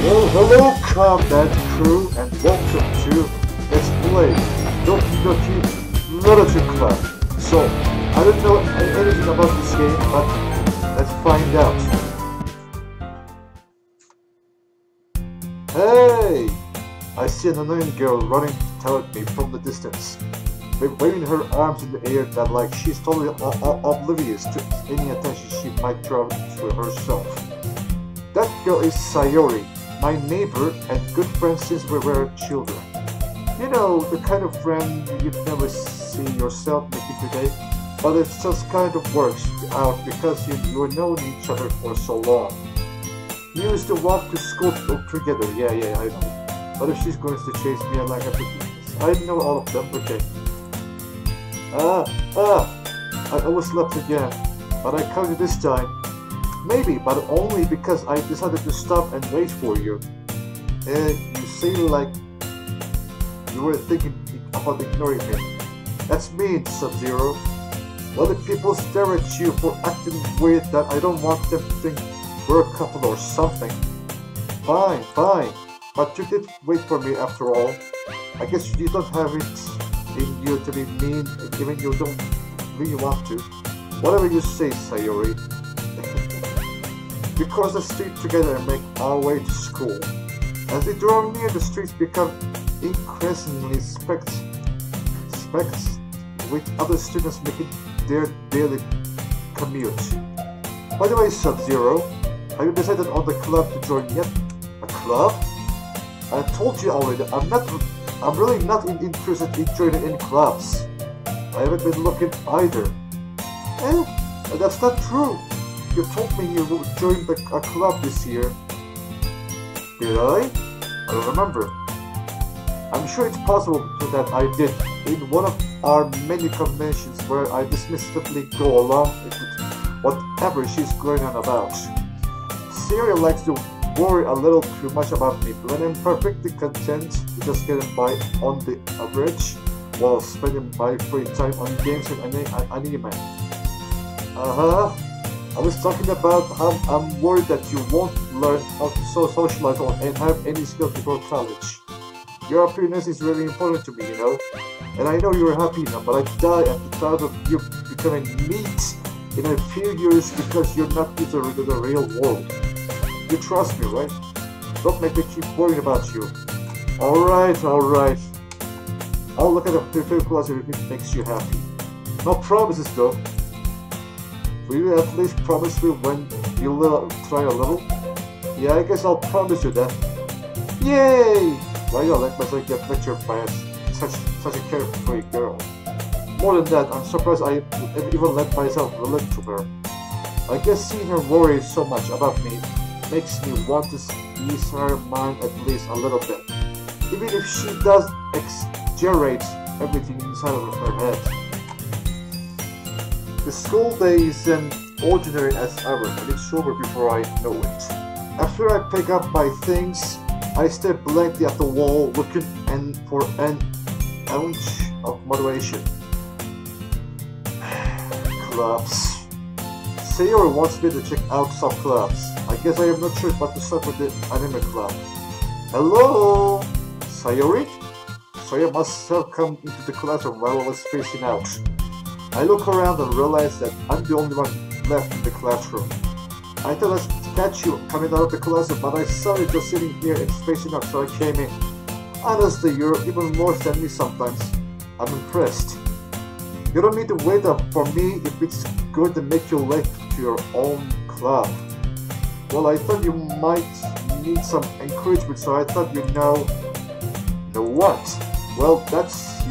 Well, hello Combat crew and welcome to Let's Play Doki Doki Literature Club. So, I don't know anything about this game, but let's find out. Hey! I see an annoying girl running toward me from the distance, waving her arms in the air that like she's totally oblivious to any attention she might draw to herself. That girl is Sayori, my neighbor and good friend since we were children. You know, the kind of friend you'd never see yourself making today, but it just kind of works out because you've known each other for so long. You used to walk to school together, yeah, I know. But if she's going to chase me, I know all of them, okay. I overslept again, but I caught you this time. Maybe, but only because I decided to stop and wait for you. You seem like you were thinking about ignoring me. That's mean, Sub-Zero. Well, if people stare at you for acting weird, that I don't want them to think we're a couple or something. Fine. But you did wait for me after all. I guess you don't have it in you to be mean, even you don't really want to. Whatever you say, Sayori. We cross the street together and make our way to school. As we draw near, the streets become increasingly specked with other students making their daily commute. By the way, Sub-Zero, have you decided on the club to join yet? A club? I told you already, I'm really not interested in joining any clubs. I haven't been looking either. That's not true. You told me you would join a club this year. Did I? I don't remember. I'm sure it's possible that I did in one of our many conventions where I dismissively go along with whatever she's going on about. Sayori likes to worry a little too much about me, but I'm perfectly content to just getting by on the average while spending my free time on games and anime. I was talking about how I'm worried that you won't learn how to socialize and have any skills before college. Your appearance is really important to me, you know. And I know you're happy now, but I die at the thought of you becoming meat in a few years because you're not used to the real world. You trust me, right? Don't make me keep worrying about you. Alright. I'll look at the favorite class if it makes you happy. No promises though. Will you at least promise me when you try a little? Yeah, I guess I'll promise you that. Yay! Why do I let myself get lectured by such a carefree girl? More than that, I'm surprised I even let myself relate to her. I guess seeing her worry so much about me makes me want to ease her mind at least a little bit. Even if she does exaggerate everything inside of her head. The school day is ordinary as ever, and it's over before I know it. After I pick up my things, I stare blankly at the wall, looking for an ounce of motivation. Clubs. Sayori wants me to check out some clubs. I guess I am not sure but to start with the anime club. Hello? Sayori? Sayori must have come into the classroom while I was spacing out. I look around and realize that I'm the only one left in the classroom. I thought I'd catch you coming out of the classroom, but I saw you just sitting here and spacing out, so I came in. Honestly, you're even more than me sometimes. I'm impressed. You don't need to wait up for me if it's going to make you late to your own club. Well, I thought you might need some encouragement, so I thought you know what? Well,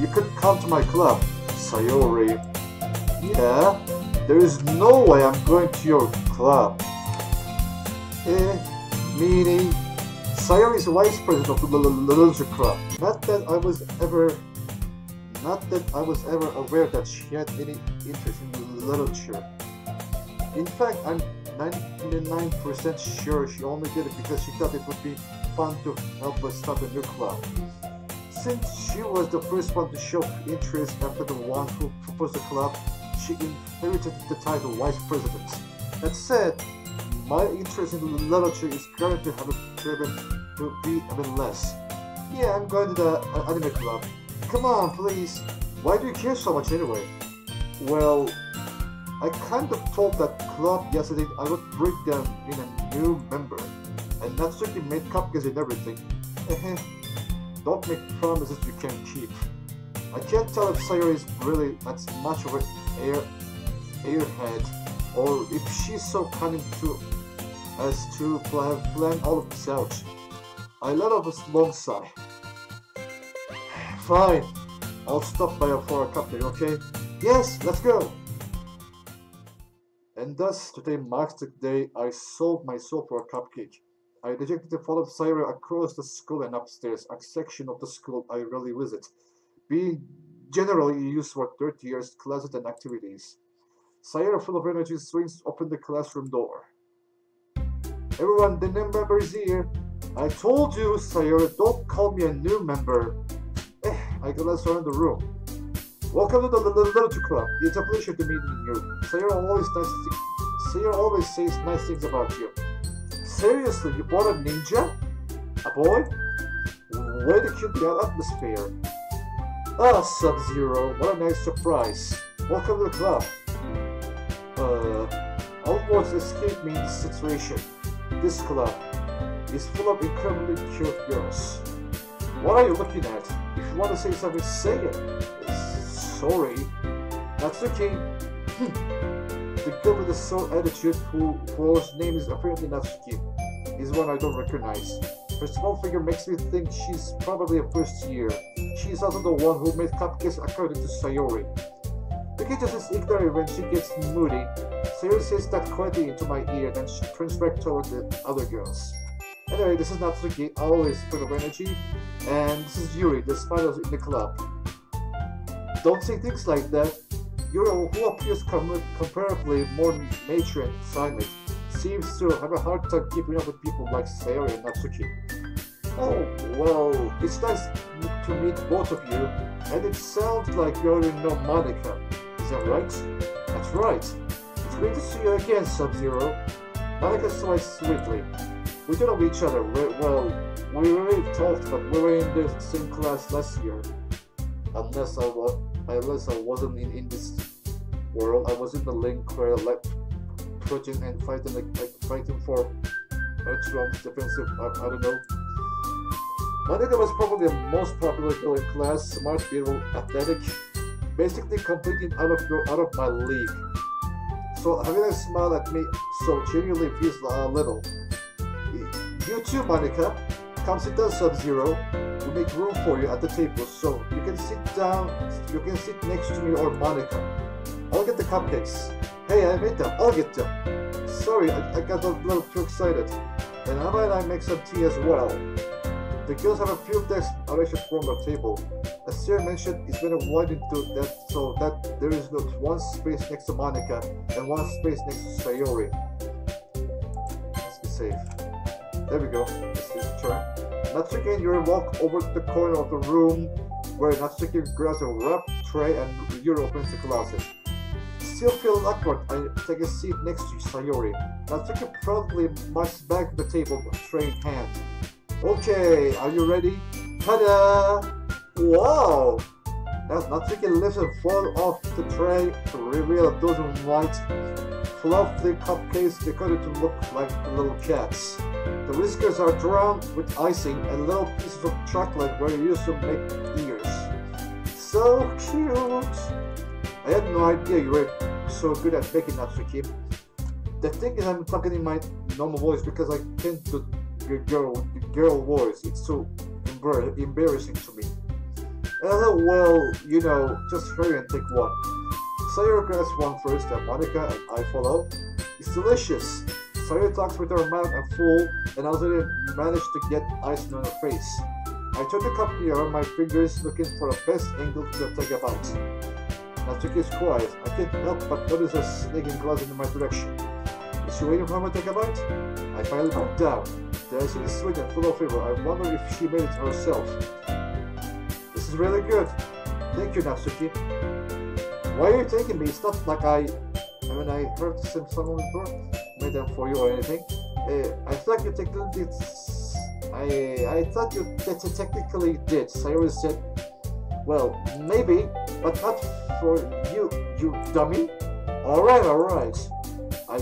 you could come to my club, Sayori. Yeah, there is no way I'm going to your club. Meaning, Sayori is vice president of the literature club. Not that I was ever aware that she had any interest in literature. In fact, I'm 99% sure she only did it because she thought it would be fun to help us start a new club. Since she was the first one to show interest after the one who proposed the club, she inherited the title Vice President. That said, My interest in literature is currently having driven to be even less. Yeah, I'm going to the anime club. Come on, please. Why do you care so much anyway? Well, I kind of told that club yesterday I would bring them in a new member. And Natsuki made cupcakes and everything. Don't make promises you can't keep. I can't tell if Sayori is really that much of an airhead, or if she's so cunning as to plan all of this out. I let off a long sigh. Fine, I'll stop by for a cupcake, okay? Yes, let's go! And thus, today marks the day I sold my soul for a cupcake. I dejectedly followed Sayori across the school and upstairs, a section of the school I rarely visit, being generally used for 30 years classes and activities. Sayori, full of energy, swings open the classroom door. Everyone, the new member is here. I told you, Sayori, don't call me a new member. I glanced around the room. Welcome to the Literature Club. It's a pleasure to meet you. Sayori always says nice things about you. Seriously, you bought a ninja? A boy? Way to keep the atmosphere. Ah, Sub-Zero, what a nice surprise. Welcome to the club. Almost escaped me in this situation. This club is full of incredibly cute girls. What are you looking at? If you want to say something, say it. Sorry. Natsuki. The girl with the sour attitude whose name is apparently Natsuki is one I don't recognize. Her small figure makes me think she's probably a first year. She's also the one who made cupcakes according to Sayori. The kid just is ignorant when she gets moody. Sayori says that quietly into my ear, then she turns back toward the other girls. Anyway, this is Natsuki, always full of energy, and this is Yuri, the smile in the club. Don't say things like that. Yuri, who appears comparably more mature and silent, seems to have a hard time keeping up with people like Sayori and Natsuki. Oh, well, it's nice to meet both of you, and it sounds like you already know Monika. Is that right? That's right. It's great to see you again, Sub-Zero. Monika smiles sweetly. We don't know each other. We really talked, but we were in the same class last year. Unless I wasn't in this world, I was in the link where I left project and fighting for Earthrealm's defensive. I don't know. Monika was probably the most popular girl in class, smart, beautiful, athletic, basically completely out of my league. So having a smile at me so genuinely feels a little. You too, Monika. Come sit down, Sub-Zero. We'll make room for you at the table, so you can sit down. You can sit next to me or Monika. I'll get the cupcakes. Hey, I made them. I'll get them. Sorry, I got a little too excited. And how about I make some tea as well? The girls have a few desks arranged from the table. As Sarah mentioned, it's been widened to that so that there is not one space next to Monika and one space next to Sayori. Let's be safe. There we go. Let's see the turn. Natsuki and Yuri walk over to the corner of the room where Natsuki grabs a wrap tray and Yuri opens the closet. Still feeling awkward, I take a seat next to Sayori. Natsuki proudly marches back to the table with tray in hand. Okay, are you ready? Ta-da! Wow! As Natsuki lifts and falls off the tray to reveal a dozen white, fluffy cupcakes decorated to look like little cats. The whiskers are drowned with icing and little pieces of chocolate where you used to make ears. So cute! I had no idea you were so good at baking, Natsuki. The thing is, I'm talking in my normal voice because I can't do girl voice. It's so embarrassing to me. Well, you know, just hurry and take one. Sayori grabs one first, and Monika and I follow. It's delicious. Sayori talks with her mouth full, and Azuri managed to get icing on her face. I turn the cupcake around my fingers, looking for the best angle to take a bite. Natsuki is quiet. I can't help but notice her sneaking closer in my direction. Is she waiting for me to take a bite? I finally look down. The icing is sweet and full of flavor. I wonder if she made it herself. This is really good. Thank you, Natsuki. Why are you taking me? It's not like I heard someone before. made them for you or anything. I thought you technically did. I thought you technically did. Sayori said, "Well, maybe, but not for you, you dummy." Alright, alright. I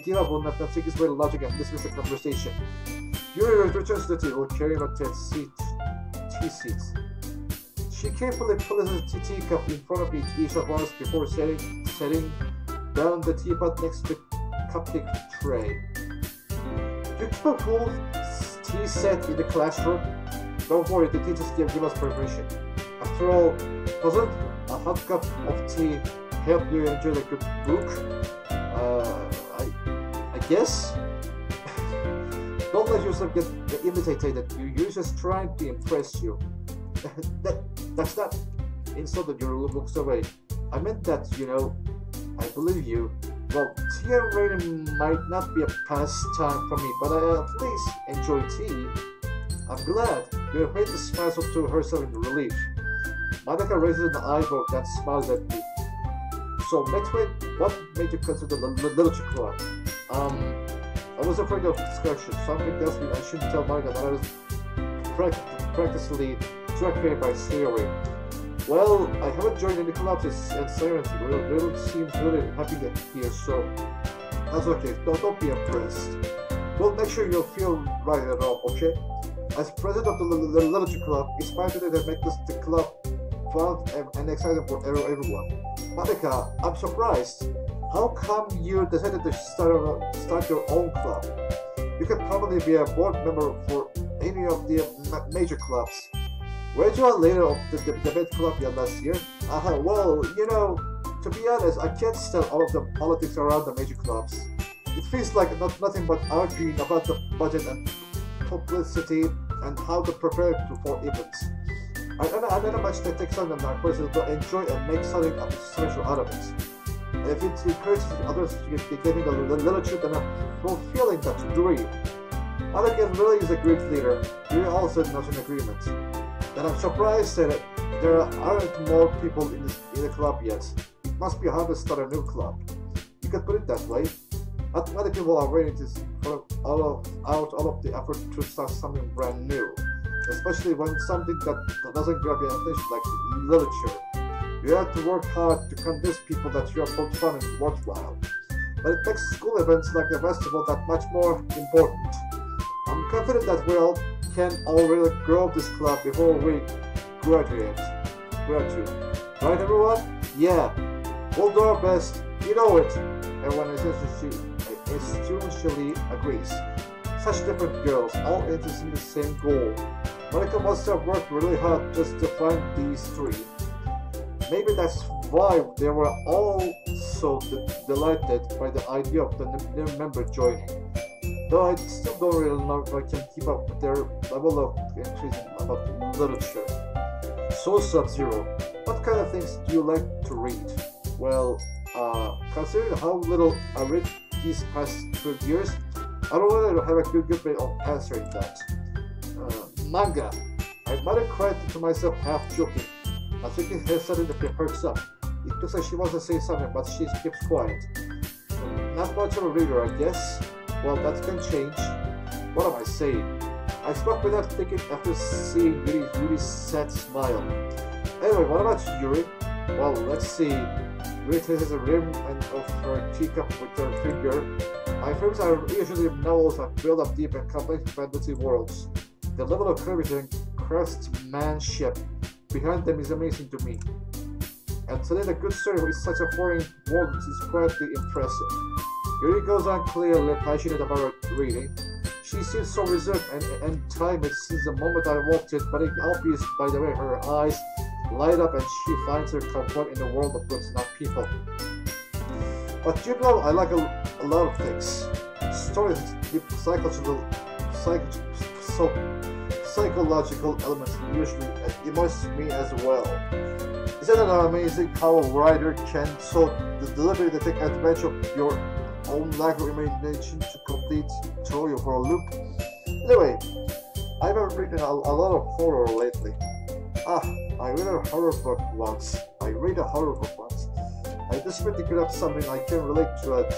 give up on Natsuki's way of logic and dismiss the conversation. Yuri returns to the table, carrying a tea seat. She carefully places the teacup in front of each of us before setting down the teapot next to the cupcake tray. You keep a full tea set in the classroom? Don't worry, the teachers give us permission. After all, doesn't a hot cup of tea help you enjoy a good book? I guess? Don't let yourself get imitated. You're just trying to impress you. That's not insulted. Your looks away. I meant that, you know. I believe you. Well, tea and reading might not be a pastime for me, but I at least enjoy tea. I'm glad. Your face smiles up to herself in relief. Monika raises an eyebrow and smiles at me. So, next week, what made you consider the literature club? I was afraid of discussion. Something tells me I shouldn't tell Monika that I was practically dragged by Sayori. Well, I haven't joined any clubs and Sayori really seems really happy here, so that's okay. Don't be impressed. We'll make sure you'll feel right at all, okay? As president of the literature club, it's my duty to make the club fun and exciting for everyone. Monika, I'm surprised. How come you decided to start your own club? You could probably be a board member for any of the major clubs. Weren't you a leader of the debate club last year? Well, you know, to be honest, I can't stand all of the politics around the major clubs. It feels like nothing but arguing about the budget and publicity and how to prepare for events. I don't know much that takes on my person to enjoy and make something special out of it. And if it encourages others to get into the literature, then I'm fulfilling that dream. Monika really is a great leader. We're also not in agreement. And I'm surprised that there aren't more people in the club yet. It must be hard to start a new club. You could put it that way. Not many people are ready to put all of the effort to start something brand new. Especially when something that doesn't grab your attention like literature. You have to work hard to convince people that you are both fun and worthwhile. But it makes school events like the festival that much more important. I'm confident that we all can already grow this club before we graduate. Right, everyone? Yeah. We'll do our best. You know it. Everyone essentially agrees. Such different girls, all interested in the same goal. Monika must have worked really hard just to find these three. Maybe that's why they were all so delighted by the idea of the new member joining. Though I still don't really know if I can keep up with their level of interest about literature. So Sub-Zero, what kind of things do you like to read? Well, considering how little I read these past 2 years, I don't really have a good way of answering that. Manga. I might have cried to myself half joking. Natsuki has suddenly perks up. It looks like she wants to say something, but she keeps quiet. Not much of a reader, I guess. Well, that can change. What am I saying? I spoke without thinking after seeing Yuri's sad smile. Anyway, what about Yuri? Well, let's see. Yuri traces a rim of her teacup with her finger. My favorites are usually novels that build up deep and complex fantasy worlds. The level of curvature and craftsmanship behind them is amazing to me. And today the good story with such a foreign world is quietly impressive. Yuri goes on clearly passionate about her reading. She seems so reserved and timid since the moment I walked in, but it's obvious by the way her eyes light up and she finds her comfort in the world of books, not people. But you know, I like a lot of things. Stories with psychological elements usually immerse me as well. Isn't it amazing how a writer can so deliberately take advantage of your own lack of imagination to complete throw you for a loop? Anyway, I've been reading a lot of horror lately. I read a horror book once. I desperately get up something I can relate to it.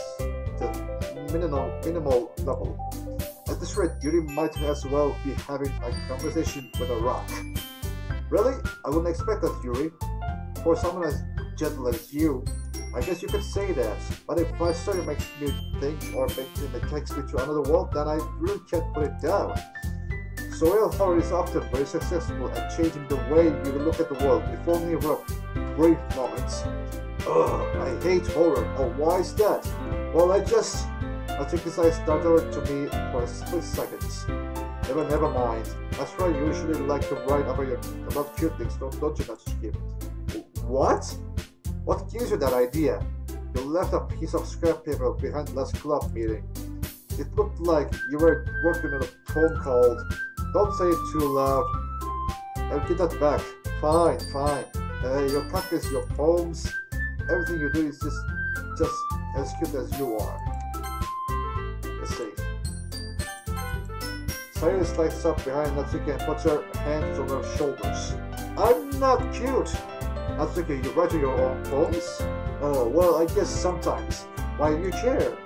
minimal level. At this rate, Yuri might as well be having a conversation with a rock. Really? I wouldn't expect that, Yuri. For someone as gentle as you, I guess you could say that. But if my story makes me think or takes me to another world, then I really can't put it down. So real horror is often very successful at changing the way you look at the world, if only for brief moments. Ugh, I hate horror. Oh, why is that? Well, I think this eyes started to me for a split second. Never mind. That's why you usually like to write about cute things, don't you, Natsuki? What? What gives you that idea? You left a piece of scrap paper behind last club meeting. It looked like you were working on a poem called Don't Say It Too Loud. I'll get that back. Fine. Your practice, your poems, everything you do is just as cute as you are. Let's see. Sayori slides up behind Natsuki and puts her hands on her shoulders. I'm not cute! Natsuki, you write your own poems? Oh, well, I guess sometimes. Why do you care?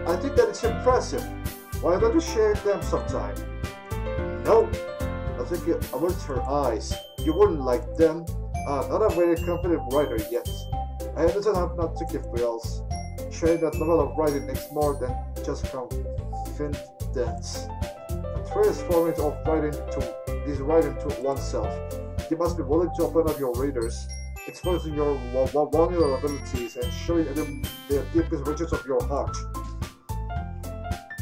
I think that it's impressive. Why don't you share them sometime? No. Natsuki averts her eyes. You wouldn't like them. Not a very confident writer yet. I understand how Natsuki feels. Sharing that level of writing makes more than just confidence. A transforming of writing to oneself. You must be willing to open up your readers, exposing your vulnerabilities and showing them the deepest regions of your heart.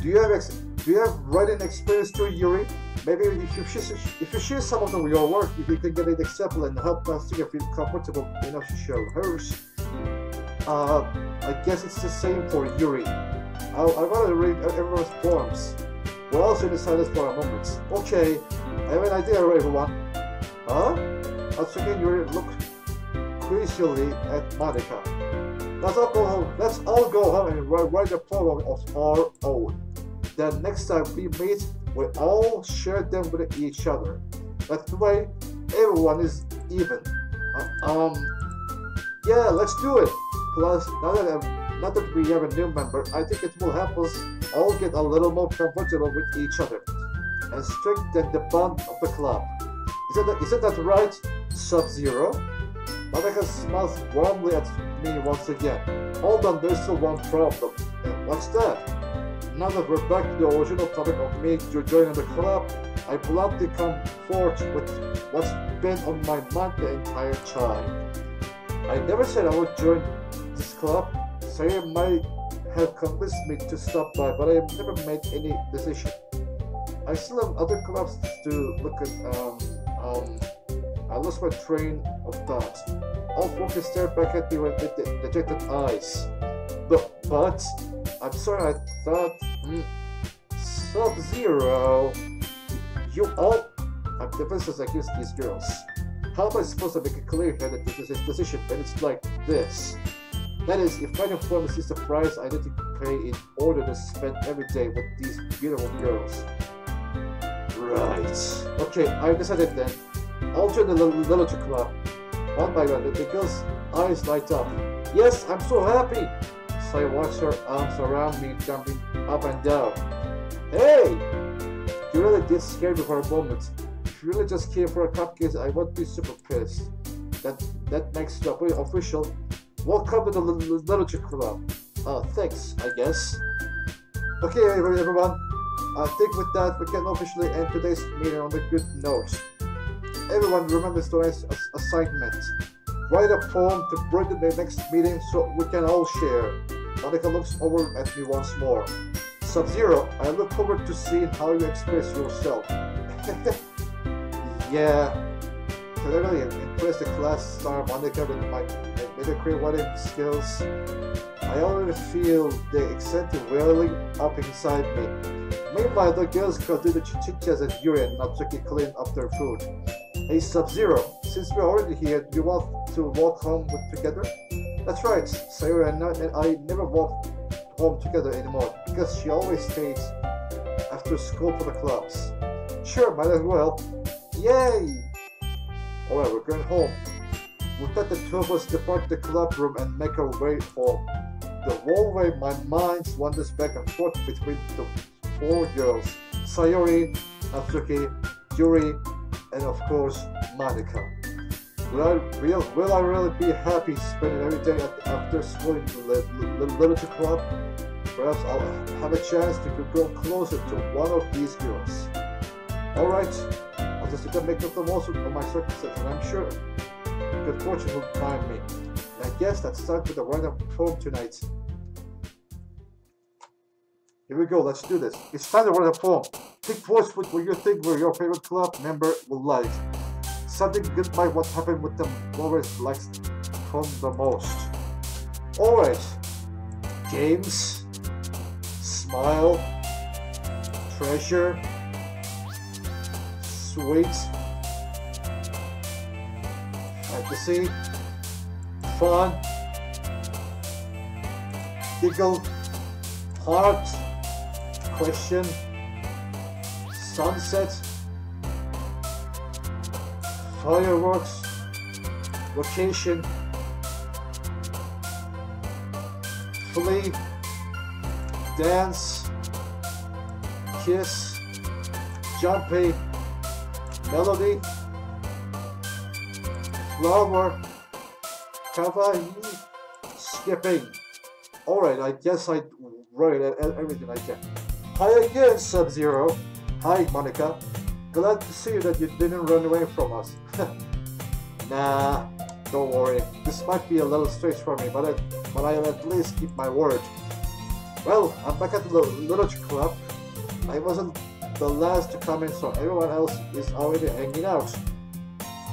Do you have writing experience too, Yuri? Maybe if you share some of your work, if you can get an example and help Natsuki feel comfortable enough to show hers. I guess it's the same for Yuri. I want to read everyone's poems. We're also in silence for a moment. Okay, I have an idea, everyone. Huh? Natsuki and Yuri look crazily at Monika. Let's all go home and write a poem of our own. Then next time we meet, we all share them with each other. That way, everyone is even. Yeah, let's do it. Plus, now that we have a new member, I think it will help us all get a little more comfortable with each other and strengthen the bond of the club. Isn't that right, Sub-Zero? Monika smiles warmly at me once again. Hold on, there's still one problem. And what's that? Now that we're back to the original topic of me joining the club, I bluntly come forth with what's been on my mind the entire time. I never said I would join this club. Sayori might have convinced me to stop by, but I have never made any decision. I still have other clubs to look at. I lost my train of thought. All focus stared back at me with dejected eyes. But I'm sorry, I thought Sub-Zero. You all. I'm defenseless against these girls. How am I supposed to make a clear-headed decision when it's like this? That is, if my performance is the price I need to pay in order to spend every day with these beautiful girls. Right. Okay, I've decided then. I'll join the literature club. One by one, the girl's eyes light up. Yes, I'm so happy! So I watch her arms around me jumping up and down. Hey! You really did scare me for a moment. If you really just came for a cupcake, I would be super pissed. That makes you official. Welcome to the literature club. Thanks, I guess. Okay, everyone. I think with that, we can officially end today's meeting on a good note. Everyone remembers tonight's assignment. Write a poem to bring the next meeting so we can all share. Monika looks over at me once more. Sub-Zero, I look forward to seeing how you express yourself. Yeah. To really impress the class star Monika with my mediocre writing skills, I already feel the excitement welling up inside me. Meanwhile, the girls continue to chit-chat as Yuri and Natsuki clean up their food. Hey Sub-Zero, since we're already here, do you want to walk home together? That's right, Sayori and I never walk home together anymore because she always stays after school for the clubs. Sure, might as well. Yay! Alright, we're going home. We let the two of us depart the club room and make our way home. the hallway, my mind wanders back and forth between the four girls, Sayori, Natsuki, Yuri, and of course, Monika. Will I really be happy spending every day after school in the literature club? Perhaps I'll have a chance to grow closer to one of these girls. Alright, I'll just make the most of my circumstances, and I'm sure good fortune will find me. And I guess that's time for the random poem tonight. Here we go, let's do this. It's time to write a poem. Pick voice with what you think your favorite club member will like. Something good by what happened with them always likes from the most. Alright. Games. Smile. Treasure. Sweet. Fantasy. Fun. Giggle. Heart. Question. Sunset. Fireworks. Vacation. Flee. Dance. Kiss. Jumpy. Melody. Flower. Kawaii. Skipping. Alright, I guess I wrote everything I can. Hi again, Sub-Zero. Hi, Monika. Glad to see that you didn't run away from us. Nah, don't worry. This might be a little strange for me, but I'll at least keep my word. Well, I'm back at the literature club. I wasn't the last to come in, so everyone else is already hanging out.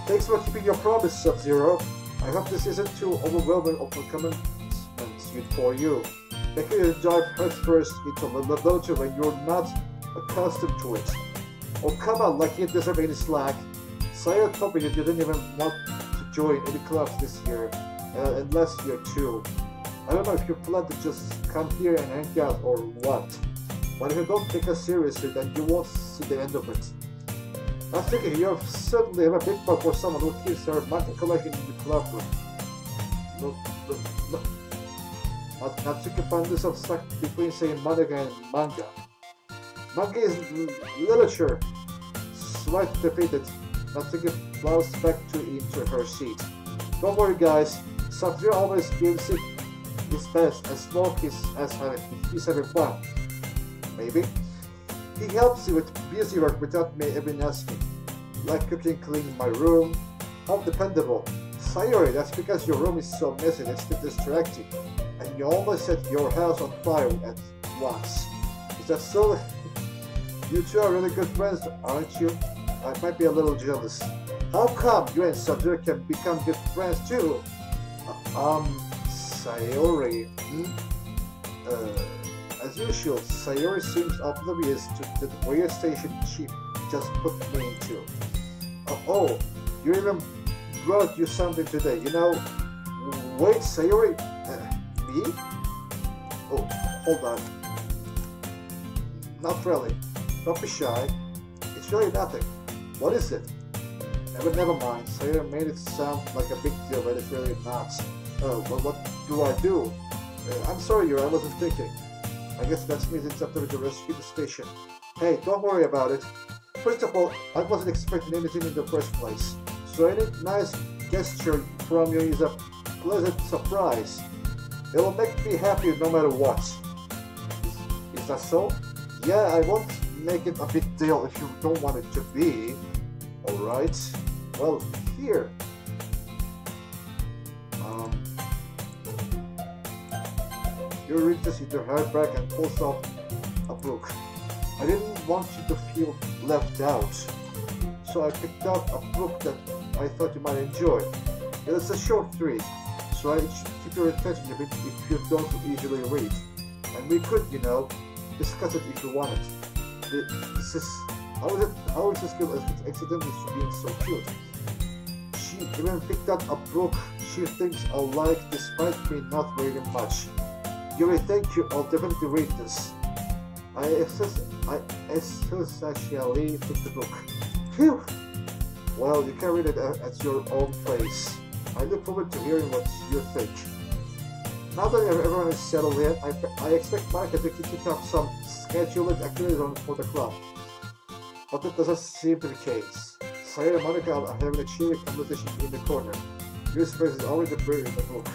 Thanks for keeping your promise, Sub-Zero. I hope this isn't too overwhelming of a commencement for you. Make sure you dive headfirst into literature when you're not accustomed to it. Oh, come on, like you deserve any slack. Sayori told me you didn't even want to join any clubs this year, unless you're two. I don't know if you plan to just come here and hang out or what. But if you don't take us seriously, then you won't see the end of it. I think you certainly have a big part for someone who keeps her manga collection in the club room. No. Natsuki found herself stuck between saying manga and manga. Manga is literature. Slightly defeated, Natsuki plows back into her seat. Don't worry, guys. Sub-Zero always gives it his best as long as he's having fun. Maybe. He helps you with busy work without me even asking. Like cooking, cleaning my room. How dependable. Sayori, that's because your room is so messy it's too distracting. And you almost set your house on fire at once. Is that so? You two are really good friends, aren't you? I might be a little jealous. How come you and Sub-Zero can become good friends too? Sayori. As usual, Sayori seems oblivious to the weird station she just put me into. Oh, you even brought you something today, you know? Wait, Sayori? Me? Oh, hold on. Not really. Don't be shy. It's really nothing. What is it? Never mind. Sayori made it sound like a big deal, but it's really not. Well, what do I do? I'm sorry, Yuri, I wasn't thinking. I guess that means it's up to me to rescue the station. Hey, don't worry about it. First of all, I wasn't expecting anything in the first place. So any nice gesture from you is a pleasant surprise. It will make me happy no matter what. Is that so? Yeah, I won't make it a big deal if you don't want it to be. Alright. Well, here. Yuri reaches into her bag and pulls out a book. I didn't want you to feel left out, so I picked out a book that I thought you might enjoy. It is a short read, so I should keep your attention a bit if you don't usually read. And we could, you know, discuss it if you wanted. This is how is this girl accidentally being so cute? She even picked out a book she thinks I'll like despite me not reading much. Yuri, thank you. I'll definitely read this. I essentially took the book. Phew! Well, you can read it at your own pace. I look forward to hearing what you think. Now that everyone is settled in, I expect Monika to kick up some scheduled activities for the club. But that doesn't seem to be the case. Sayori and Monika are having a cheery conversation in the corner. Yuri's face is already buried in the book.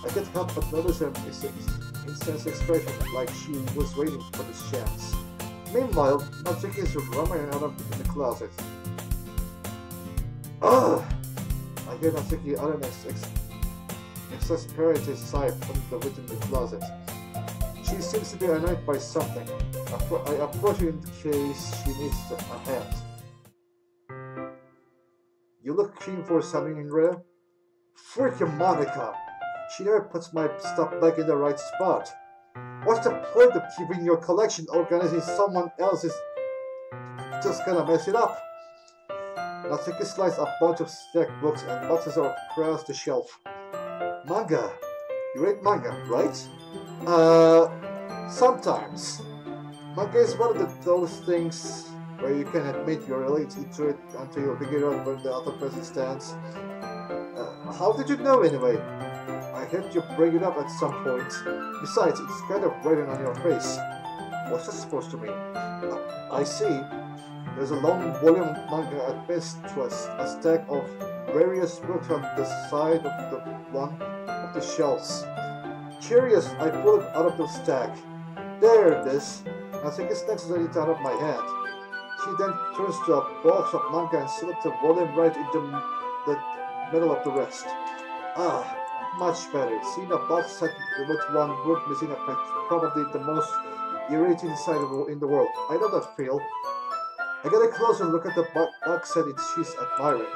I can't help but notice her intense expression, like she was waiting for this chance. Meanwhile, Natsuki is roaming around in the closet. Ugh! I hear Natsuki utter an exasperated sigh from within the closet. She seems to be annoyed by something. I approach her in case she needs a hand. You look keen for something in rare? Freaking Monika! She never puts my stuff back in the right spot. What's the point of keeping your collection organized if someone else is just gonna mess it up? Natsuki slides a bunch of stacked books and boxes across the shelf. Manga. You read manga, right? Sometimes. Manga is one of those things where you can admit you're related to it until you figure out where the other person stands. How did you know anyway? I heard you bring it up at some point. Besides, it's kind of written on your face. What's that supposed to mean? I see. There's a long volume of manga at best to a stack of various books on the side of the one of the shelves. Curious, I pull it out of the stack. There it is. Natsuki snatches it out of my hand. She then turns to a box of manga and slips the volume right into the middle of the rest. Ah, much better. Seeing a box set with one book missing a page, probably the most irritating sight in the world. I know that feel. I get a closer look at the box set she's admiring.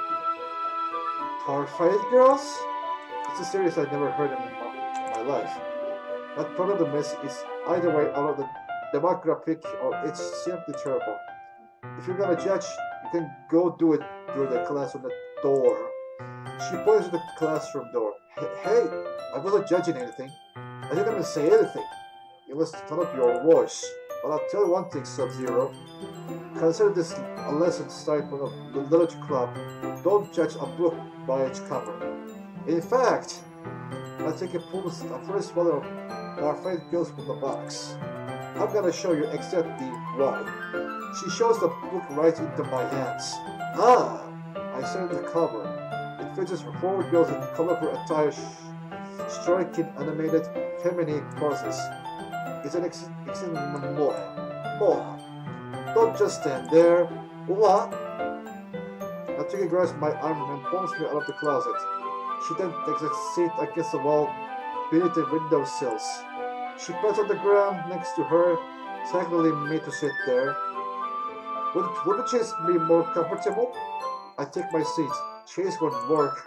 Power-fighted girls? It's a series I've never heard of in my life. But part of the mess is either way out of the demographic or it's simply terrible. If you're gonna judge, you can go do it through the class on the door. She points to the classroom door. Hey, I wasn't judging anything. I didn't even say anything. You must turn up your voice. But I'll tell you one thing, Sub-Zero. Consider this a lesson starting from the literature club. Don't judge a book by its cover. In fact, I think it pulls the first volume of our favorite girls from the box. I'm gonna show you exactly why. She shows the book right into my hands. Ah! I said the cover. It features four girls in colorful attire striking animated feminine poses. It's an excellent more. Don't just stand there. What? Natsuki grabs my arm and pulls me out of the closet. She then takes a seat against the wall beneath the window sills. She pats on the ground next to her, signaling me to sit there. Wouldn't Chase be more comfortable? I take my seat. Chase won't work.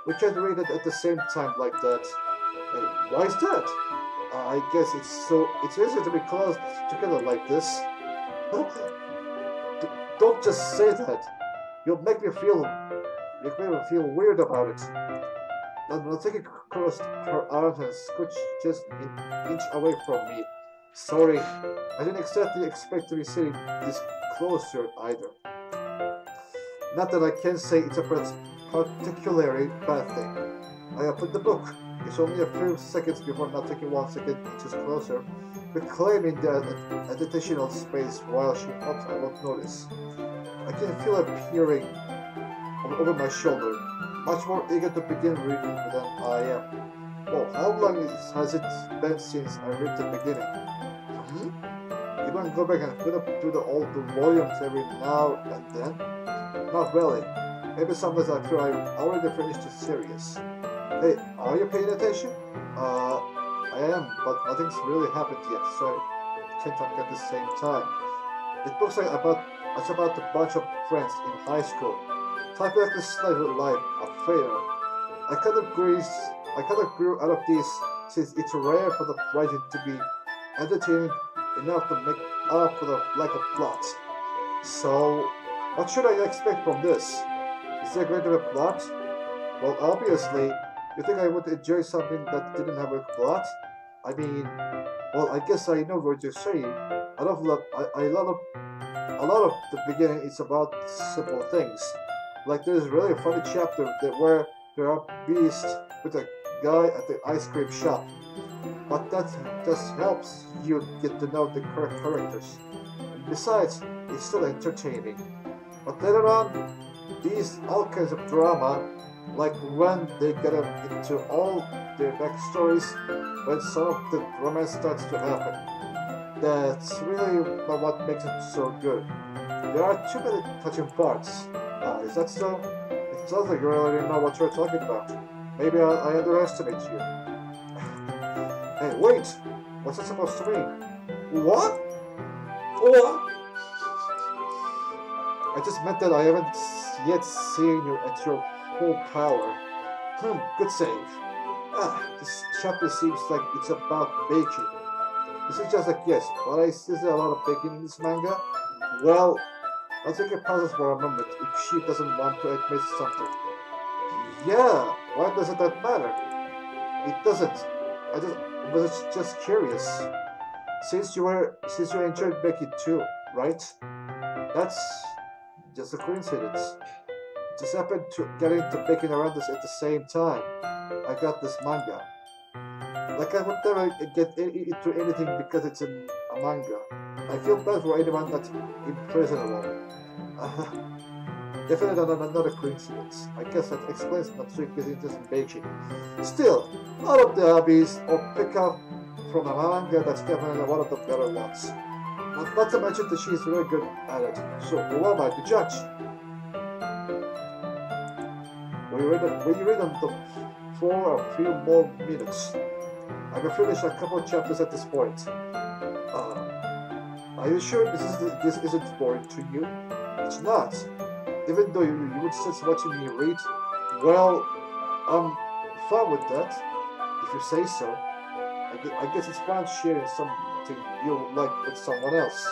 We can't read it at the same time like that. Why is that? I guess it's easier to be close together like this. Don't just say that. You'll make me feel weird about it. Natsuki crossed her arms and scooched just an inch away from me. Sorry, I didn't exactly expect to be sitting this close to her either. Not that I can say it's a particularly bad thing. I opened the book. It's only a few seconds before Natsuki once again inches closer, reclaiming the additional space while she hopes I won't notice. I can feel her peering over my shoulder, much more eager to begin reading than I am. Well, how long has it been since I read the beginning? You don't go back and flip through all the volumes every now and then? Not really. Maybe sometimes after I already finished the series. Hey, are you paying attention? I am, but nothing's really happened yet, so I can't talk at the same time. It looks like it's about a bunch of friends in high school. Type like the slavery life, a failure. I kind of grew out of this, since it's rare for the writing to be entertaining enough to make up for the lack of plot. So, what should I expect from this? Is there going to be a plot? Well, obviously, you think I would enjoy something that didn't have a plot? I mean, well, I guess I know what you're saying. A lot of the beginning is about simple things. Like there's really a funny chapter where there are beasts with a guy at the ice cream shop. But that just helps you get to know the correct characters. And besides, it's still entertaining. But later on, these all kinds of drama, like when they get into all their backstories, when some of the romance starts to happen. That's really what makes it so good. There are too many touching parts. Is that so? It sounds like you really know what you're talking about. Maybe I underestimate you. Hey, wait! What's that supposed to mean? What? What? I just meant that I haven't yet seen you at your full power. Good save. This chapter seems like it's about baking. This is just a guess, but I see a lot of baking in this manga. Well, I'll take a pause for a moment if she doesn't want to admit something. Yeah, why doesn't that matter? It doesn't. I was just curious. Since you enjoyed baking too, right? That's just a coincidence. Just happened to get into baking around us at the same time. I got this manga. Like I would never get into anything because it's a manga. I feel bad for anyone that's impressionable. Definitely another coincidence. I guess that explains Natsuki's interest in baking. Still, out of the hobbies or pick up from a manga, that's definitely one of the better ones. Not to mention that she's really good at it. So who am I to judge? We read on the for a few more minutes. I can finish a couple of chapters at this point. Are you sure this isn't boring to you? It's not. Even though you would sit watching me read, well, I'm fine with that, if you say so. I guess it's fun sharing something you like with someone else.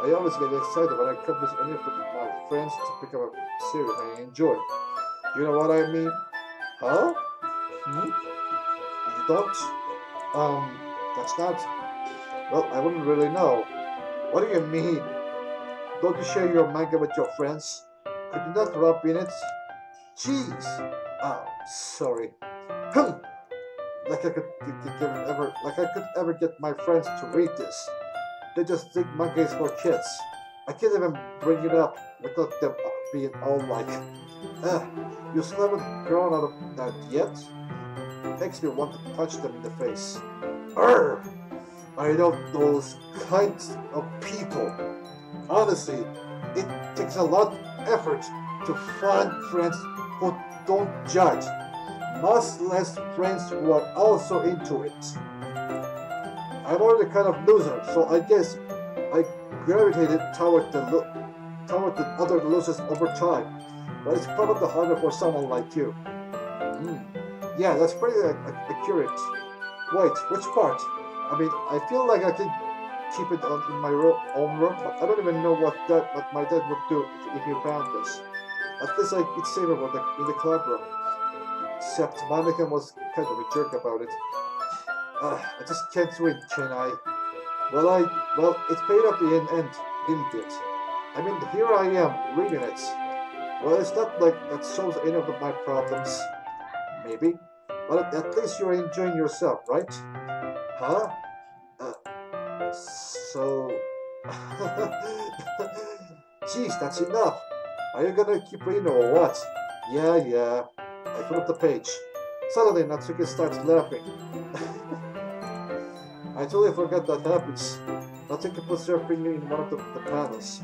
I always get excited when I convince any of my friends to pick up a series I enjoy. You know what I mean? Huh? You don't? That's not... Well, I wouldn't really know. What do you mean? Don't you share your manga with your friends? Could you not rub in it? Jeez! Oh, sorry. Like I could ever get my friends to read this. They just think manga is for kids. I can't even bring it up without them being all like, you still haven't grown out of that yet? Makes me want to punch them in the face. Urgh! I know those kinds of people. Honestly, it takes a lot of effort to find friends who don't judge, much less friends who are also into it. I'm already kind of loser, so I guess I gravitated toward the other losers over time. But it's probably harder for someone like you. Yeah, that's pretty accurate. Wait, which part? I mean, I feel like I could keep it in my own room, but I don't even know what my dad would do if he found this. At least I could save it in the club room. Except Monika was kind of a jerk about it. I just can't win, can I? Well, it paid off in the end, didn't it? I mean, here I am, reading it. Well, it's not like that solves any of my problems. Maybe. But at least you're enjoying yourself, right? Huh? So... Jeez, that's enough. Are you gonna keep reading or what? Yeah. I put up the page. Suddenly, Natsuki starts laughing. I totally forgot that happens. Natsuki puts her finger in one of the panels.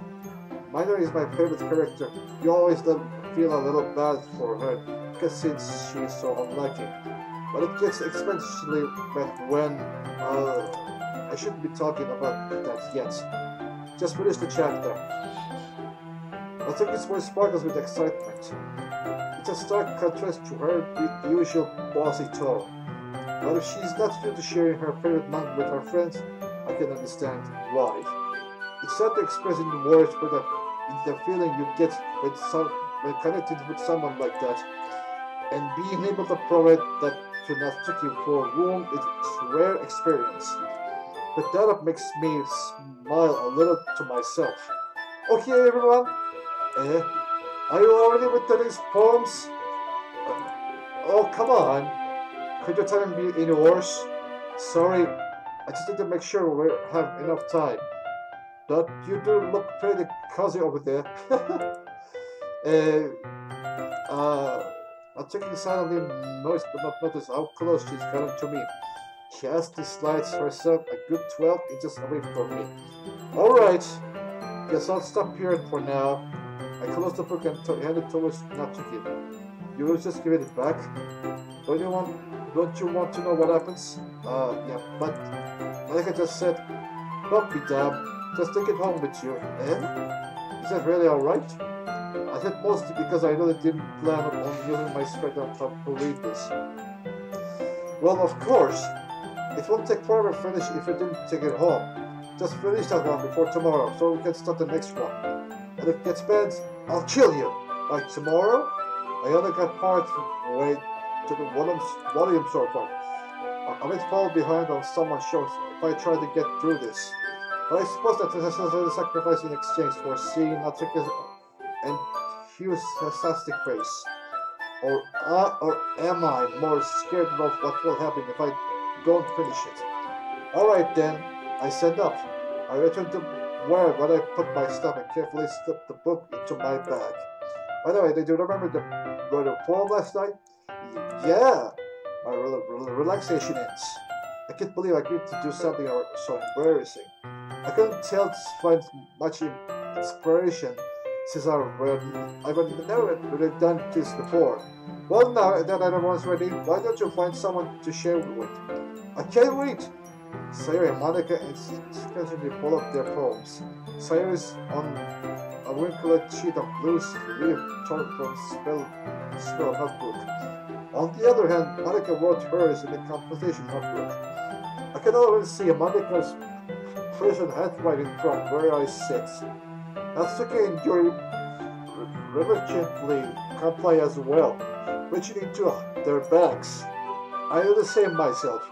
Minor is my favorite character. You always feel a little bad for her, because since she's so unlucky. But it gets especially bad when... I shouldn't be talking about that yet. Just finish the chapter. Natsuki's voice sparkles with excitement. It's a stark contrast to her usual bossy tone. But if she's not used to sharing her favorite manga with her friends, I can understand why. It's hard to express in words, but the feeling you get when connected with someone like that, and being able to provide that to Natsuki for whom it's a rare experience. But that makes me smile a little to myself. Okay, everyone. Are you already with today's poems? Oh, come on. Could your time be any worse? Sorry, I just need to make sure we have enough time. But you do look pretty cozy over there. Natsuki silently noticed but not noticed how close she's gotten to me. She has to slide herself a good 12 inches away from me. Alright, guess I'll stop here for now. I closed the book and handed it towards Natsuki. You will just give it back? Don't you want to know what happens? Yeah, but like I just said, don't be damned. Just take it home with you. Eh? Is that really alright? I said mostly because I really didn't plan on using my strength to read this. Well, of course. It won't take forever to finish if you didn't take it home. Just finish that one before tomorrow, so we can start the next one. And if it gets bad, I'll kill you. Like tomorrow? I only got part way to the volume store part. I might fall behind on someone's shows if I try to get through this. But I suppose that this is a sacrifice in exchange for seeing Natsuki's enthusiastic face. Or am I more scared of what will happen if I don't finish it? Alright then, I stand up. I return to where I put my stuff and carefully slipped the book into my bag. By the way, did you remember the poem last night? Yeah, my relaxation ends. I can't believe I agreed to do something so embarrassing. I couldn't tell to find much inspiration since I've never really done this before. Well, now that everyone's ready, why don't you find someone to share with? I can't wait! Sayori and Monika instantly pull up their poems. Sayori's on a wrinkled sheet of loose leaf torn from spell notebook. On the other hand, Monika wrote hers in a composition notebook. I can already see Monika's present handwriting from where I sit. Natsuki and Yuri reluctantly comply as well, reaching into their bags. I do the same myself.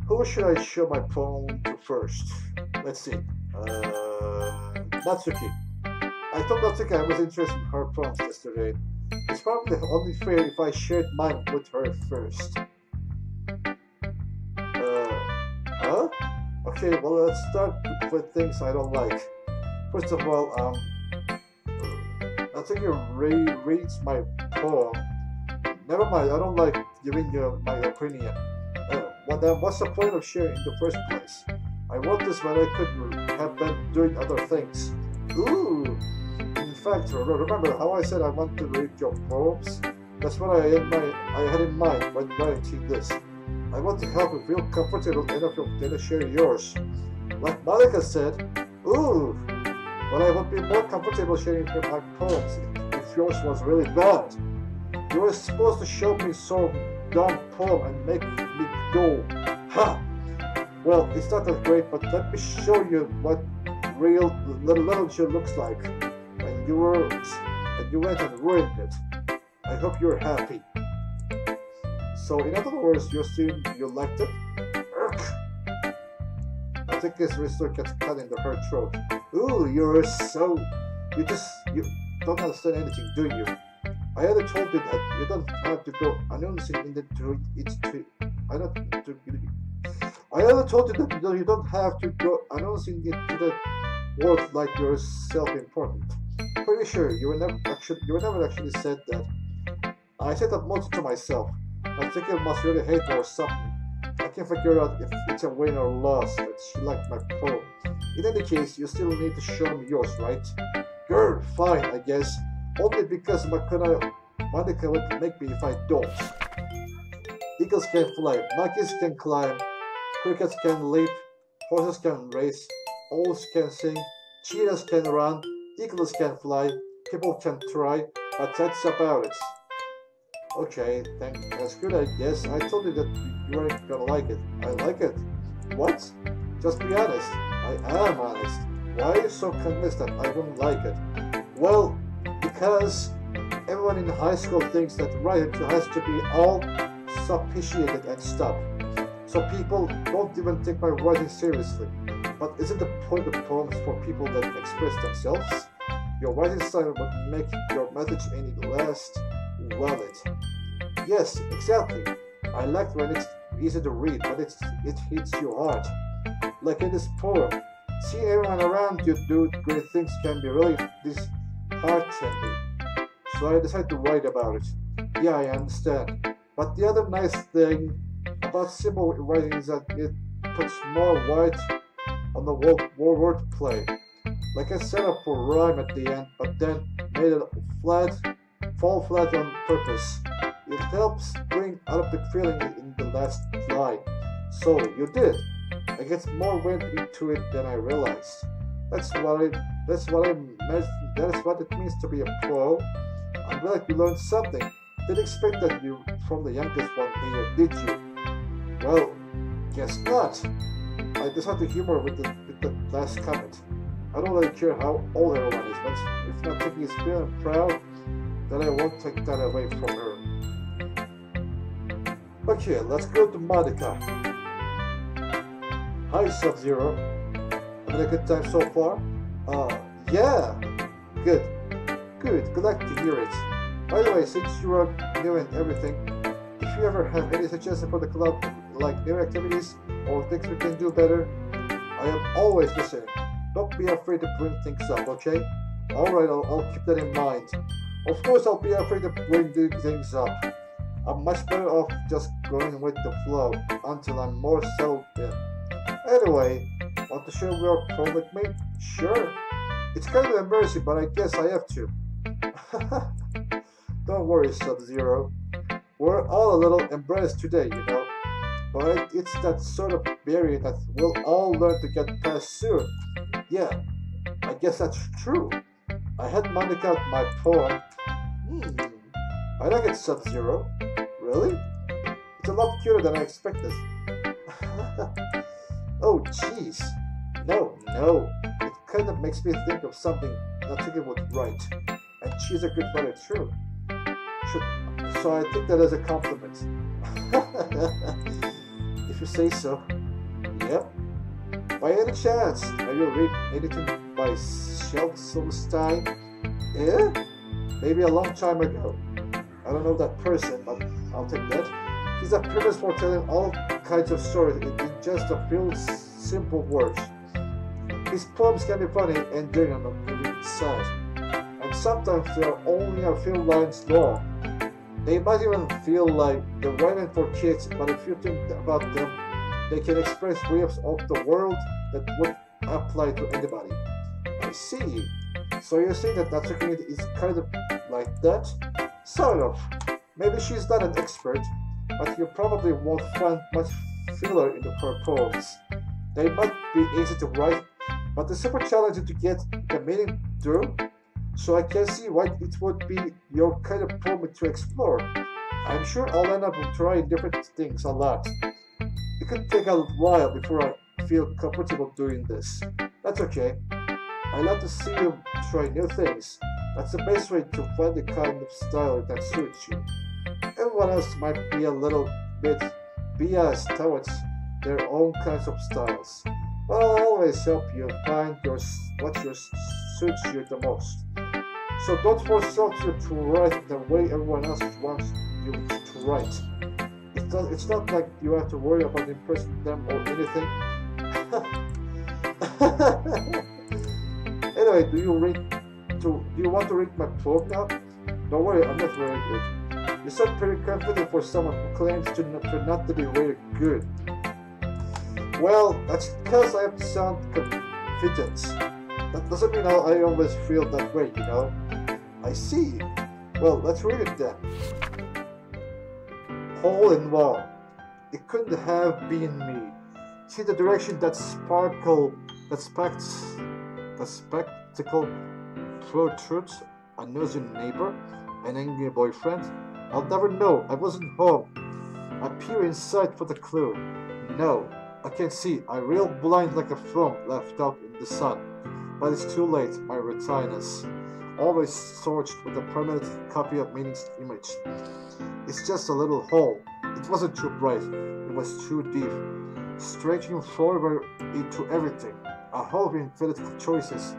Who should I show my poem to first? Let's see. Natsuki. I told Natsuki I was interested in her poems yesterday. It's probably only fair if I shared mine with her first. Huh? Okay, well, let's start with things I don't like. First of all, Natsuki reads my poem. Never mind, I don't like giving you my opinion. What's the point of sharing in the first place? I wrote this when I could have been doing other things. Ooh! In fact, remember how I said I want to read your poems? That's what I had in mind when writing this. I want to help you feel comfortable enough to share yours. Like Monika said, ooh! But I would be more comfortable sharing my poems if yours was really bad. You were supposed to show me some dumb poem and make me go, ha! Well, it's not that great, but let me show you what real literature looks like. And you went and ruined it. I hope you're happy. So, in other words, you're saying you liked it? Urgh. I think his wristler gets cut into her throat. Ooh, you don't understand anything, do you? I already told you that you don't have to go announcing in the I already told you that you don't have to go announcing it to the world like you're self-important. Pretty sure you never actually said that. I said that mostly to myself. I think it must really hate me or something. I can't figure out if it's a win or loss that she liked my poem. In any case, you still need to show me yours, right? Girl, fine, I guess. Only because Monika would make me if I don't. Eagles can fly, monkeys can climb, crickets can leap, horses can race, owls can sing, cheetahs can run, eagles can fly, people can try, but that's about it. Okay, that's good, I guess. I told you that you weren't gonna like it. I like it. What? Just be honest. I am honest. Why are you so convinced that I wouldn't like it? Well, because everyone in high school thinks that writing has to be all sophisticated and stuff. So people don't even take my writing seriously. But isn't the point of poems for people that express themselves? Your writing style would make your message any less valid. Yes, exactly. I like when it's easy to read, but it hits you hard. Like in this poem, seeing everyone around you do great things can be really disheartening. So I decided to write about it. Yeah, I understand. But the other nice thing about simple writing is that it puts more weight on the wordplay. Like I set up for rhyme at the end, but then made it flat, fall flat on purpose. It helps bring out the feeling in the last line. So you did. I guess more went into it than I realized. That's what I meant. That is what it means to be a pro. I'm glad you learned something. Didn't expect that you from the youngest one here, did you? Well, guess not. I decided to humor with the last comment. I don't really care how old everyone is, but if not taking is feeling proud, then I won't take that away from her. Okay, let's go to Monika. Hi, Sub-Zero. Having a good time so far? Yeah. Good. Good. Glad to hear it. By the way, since you are new and everything, if you ever have any suggestions for the club, like new activities or things we can do better, I am always listening. Don't be afraid to bring things up, okay? Alright, I'll keep that in mind. Of course, I'll be afraid to bring things up. I'm much better off just going with the flow until I'm more settled in. Anyway, want to share your phone with me? Sure. It's kind of embarrassing, but I guess I have to. Don't worry, Sub-Zero. We're all a little embarrassed today, you know. But it's that sort of barrier that we'll all learn to get past soon. Yeah, I guess that's true. I had Monica out my poem. I like it, Sub-Zero. Really? It's a lot cuter than I expected. Oh, jeez. No. It kind of makes me think of something Natsuki would write. And she's a good writer, too. So I take that as a compliment. If you say so. Yep. By any chance, have you read anything by Schultzstein? Yeah? Maybe a long time ago. I don't know that person, but I'll take that. He's famous for telling all kinds of stories in just a few simple words. His poems can be funny and genuine on every side, and sometimes they are only a few lines long. They might even feel like they're writing for kids, but if you think about them, they can express ways of the world that would apply to anybody. I see. So you're saying that Natsuki is kind of like that? Sort of. Maybe she's not an expert, but you probably won't find much filler in her poems. They might be easy to write, but they're super challenging to get the meaning through, so I can see why it would be your kind of poem to explore. I'm sure I'll end up trying different things a lot. It could take a while before I feel comfortable doing this. That's okay. I love to see you try new things. That's the best way to find the kind of style that suits you. Everyone else might be a little bit biased towards their own kinds of styles, but I'll always help you find what suits you the most. So don't force yourself to write the way everyone else wants you to write. It's not like you have to worry about impressing them or anything. Anyway, do you want to read my poem now? Don't worry, I'm not very good. You sound pretty confident for someone who claims to not to be very good. Well, that's because I have to sound confident. That doesn't mean I always feel that way, you know? I see. Well, let's read it then. Hole in wall. It couldn't have been me. See the direction that spectacle protrudes, a nosy neighbor, an angry boyfriend. I'll never know. I wasn't home. I peer inside for the clue. No, I can't see. I reel blind like a film left out in the sun. But it's too late. My retinas, always torched with a permanent copy of meaning's image. It's just a little hole. It wasn't too bright. It was too deep, stretching forward into everything. A hole of infinite choices.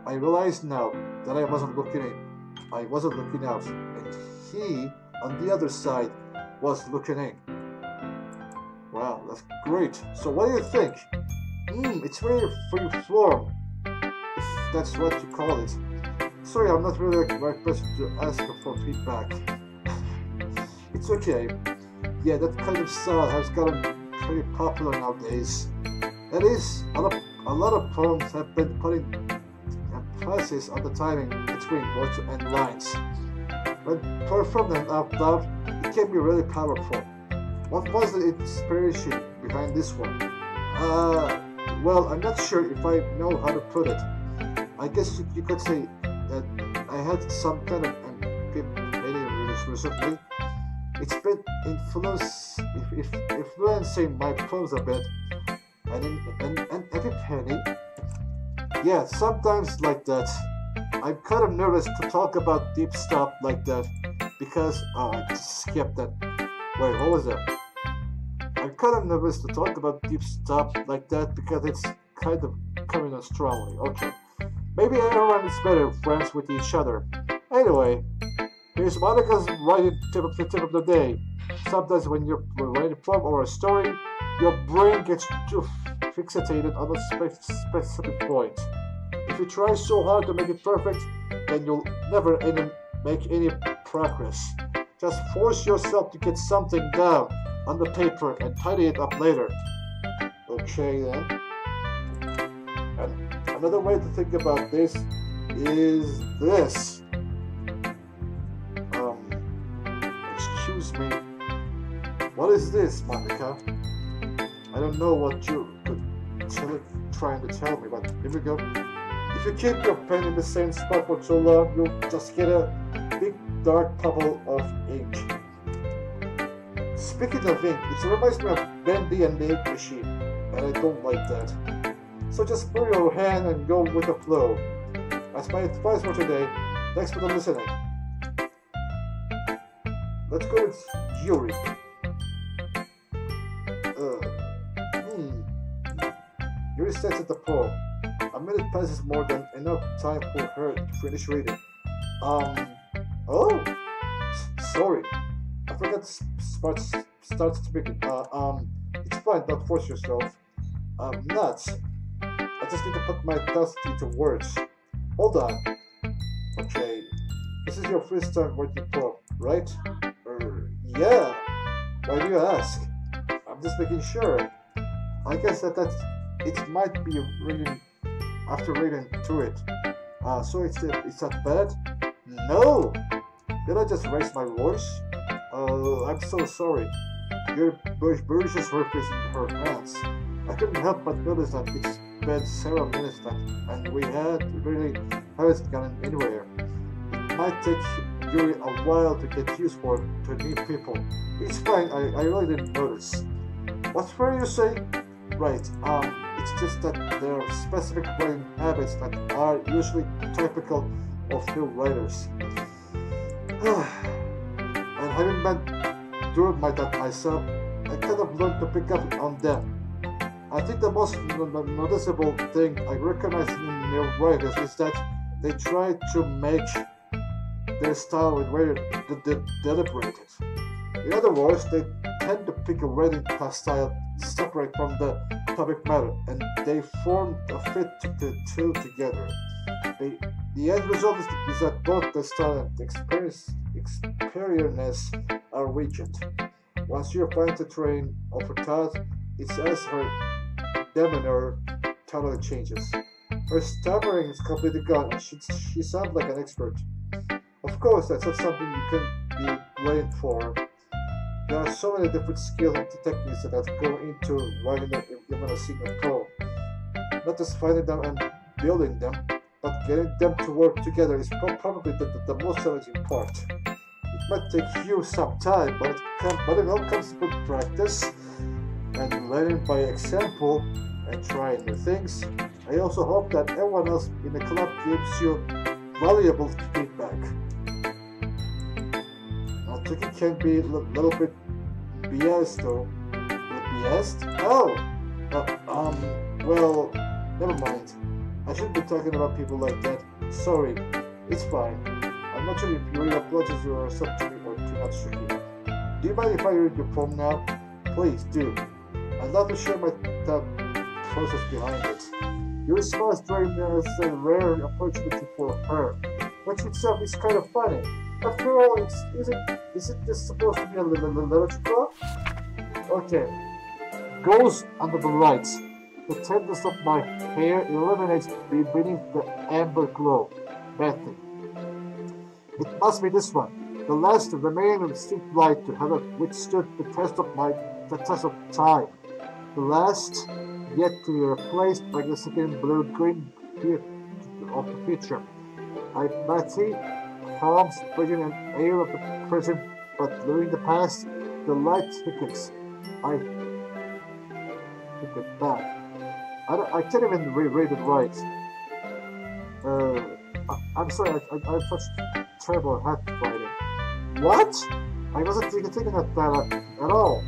I realize now that I wasn't looking out, and he, on the other side, was looking in. Wow, that's great. So what do you think? It's very free-form, if that's what you call it. Sorry, I'm not really the right person to ask for feedback. It's okay. Yeah, that kind of style has gotten pretty popular nowadays. It is. A lot of poems have been putting emphasis on the timing between words and lines. When performed out loud, it can be really powerful. What was the inspiration behind this one? Well, I'm not sure if I know how to put it. I guess you could say that I had some kind of epiphany recently. It's been influencing my poems a bit. An epiphany? Yeah, sometimes like that. I'm kind of nervous to talk about deep stuff like that because I just skipped that. Wait, what was that? I'm kind of nervous to talk about deep stuff like that because it's kind of coming on strongly. Okay. Maybe everyone is better friends with each other. Anyway, here's Monika's writing tip of the day. Sometimes when you're writing a poem or a story, your brain gets too fixated on a specific point. If you try so hard to make it perfect, then you'll never make any progress. Just force yourself to get something down on the paper and tidy it up later. Okay then. And another way to think about this is this. Excuse me. What is this, Monika? I don't know what you're trying to tell me, but here we go. If you keep your pen in the same spot for too long, you'll just get a big dark puddle of ink. Speaking of ink, it reminds me of Bendy and the ink machine, and I don't like that. So just put your hand and go with the flow. That's my advice for today. Thanks for listening. Let's go with Yuri. Yuri states at the poem. A minute passes more than enough time for her to finish reading. Oh, sorry. I forgot to start speaking. It's fine, don't force yourself. Nuts. I just need to put my thoughts into words. Hold on. Okay. This is your first time writing poem, right? Yeah. Why do you ask? I'm just making sure. I guess that it might be reading after reading through it. So it's that bad? No! Did I just raise my voice? I'm so sorry. Your brushes her face in her hands. I couldn't help but notice that it's been several minutes and we haven't gotten anywhere. It might take Yuri a while to get used to new people. It's fine, I really didn't notice. What were you saying? Right, it's just that there are specific writing habits that are usually typical of new writers. And having been through that myself, I kind of learned to pick up on them. I think the most noticeable thing I recognize in new writers is that they try to make their style with very deliberated. In other words, they tend to pick a writing style separate from the topic matter, and they form a fit the two together. The end result is that both the style and the experience are weakened. Once you find the train of her thought, it's as her demeanor totally changes. Her stammering is completely gone, and she sounds like an expert. Of course, that's not something you can be blamed for. There are so many different skills and techniques that go into writing even a single poem. Not just finding them and building them, but getting them to work together is probably the most challenging part. It might take you some time, but it all comes with practice and learning by example and trying new things. I also hope that everyone else in the club gives you valuable feedback. It can be a little bit biased though. Biased? Oh! Well, never mind. I shouldn't be talking about people like that. Sorry. It's fine. I'm not sure if Yuri apologizes or something or to Natsuki. Do you mind if I read your poem now? Please do. I'd love to share the process behind it. Your smile is very as a rare opportunity for her, which itself is kind of funny. After all, isn't this supposed to be a literature club? Okay. Goes under the lights. The tenderness of my hair illuminates me beneath the amber glow. Betty. It must be this one. The last remaining street light to have withstood the test of time. The last, yet to be replaced by the second blue-green of the future. Betty, calm, bridging an air of the present, but during the past, the light thickens. I think it back. I can't even read it right. I'm sorry, I touched terrible handwriting. What? I wasn't thinking of that at all.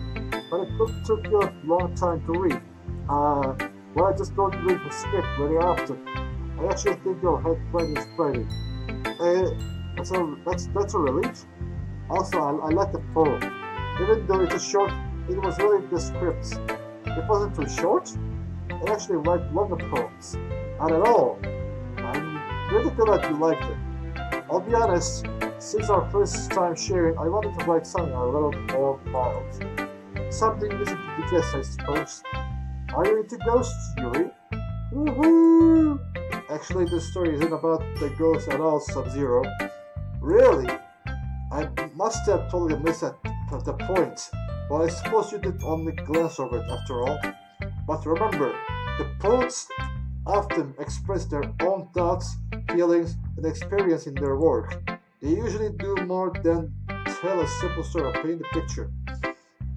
But it took you a long time to read. Well, I just don't read the script very often. I actually think your handwriting is pretty. That's a relief. Also, I like the poem. Even though it's short, it was really the script. It wasn't too short. I actually write longer poems. Not at all. I'm really glad you liked it. I'll be honest, since our first time sharing, I wanted to write something a little more mild. Something easy to digest, I suppose. Are you into ghosts, Yuri? Woohoo! Actually, this story isn't about the ghosts at all, Sub-Zero. Really? I must have totally missed the point. Well, I suppose you did only glance over it after all. But remember, the poets often express their own thoughts, feelings, and experience in their work. They usually do more than tell a simple story or paint a picture.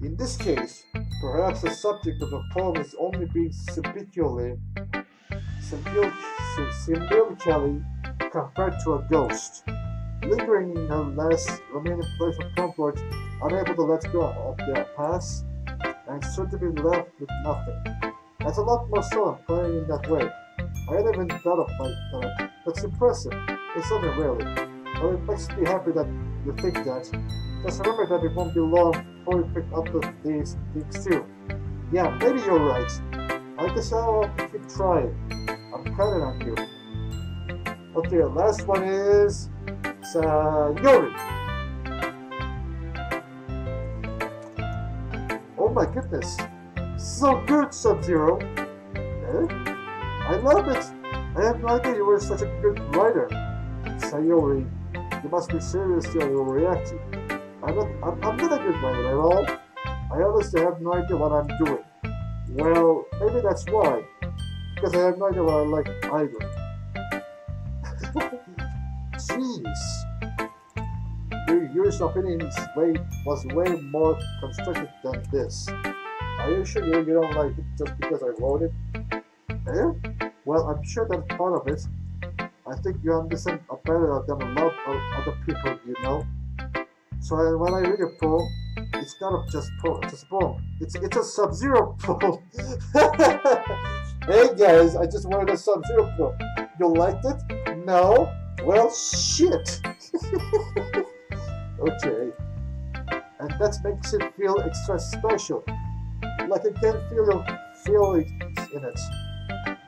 In this case, perhaps the subject of a poem is only being symbolically compared to a ghost, lingering in her last remaining place of comfort, unable to let go of their past, and soon to be left with nothing. That's a lot more solemn playing in that way. I hadn't even thought of that. That's impressive. It's only really. But it makes me happy that you think that. Just remember that it won't be long before you pick up these things too. Yeah, maybe you're right. I guess I'll have to keep trying. I'm counting on you. Okay, last one is Sayori. Oh my goodness. So good, Sub-Zero. Eh? I love it. I have no idea you were such a good writer. Sayori, you must be seriously overreacting. I'm not a good writer at all. I honestly have no idea what I'm doing. Well, maybe that's why. Because I have no idea what I like either. Jeez. Yuri's opinion was way more constructive than this. Are you sure you don't like it just because I wrote it? Eh? Well, I'm sure that's part of it. I think you understand better than a lot of other people, you know. So when I read a poem, it's not just a poem. It's a Sub-Zero poem. Hey guys, I just wanted a Sub-Zero poem. You liked it? No? Well, shit. Okay. And that makes it feel extra special. Like I can feel your feelings in it.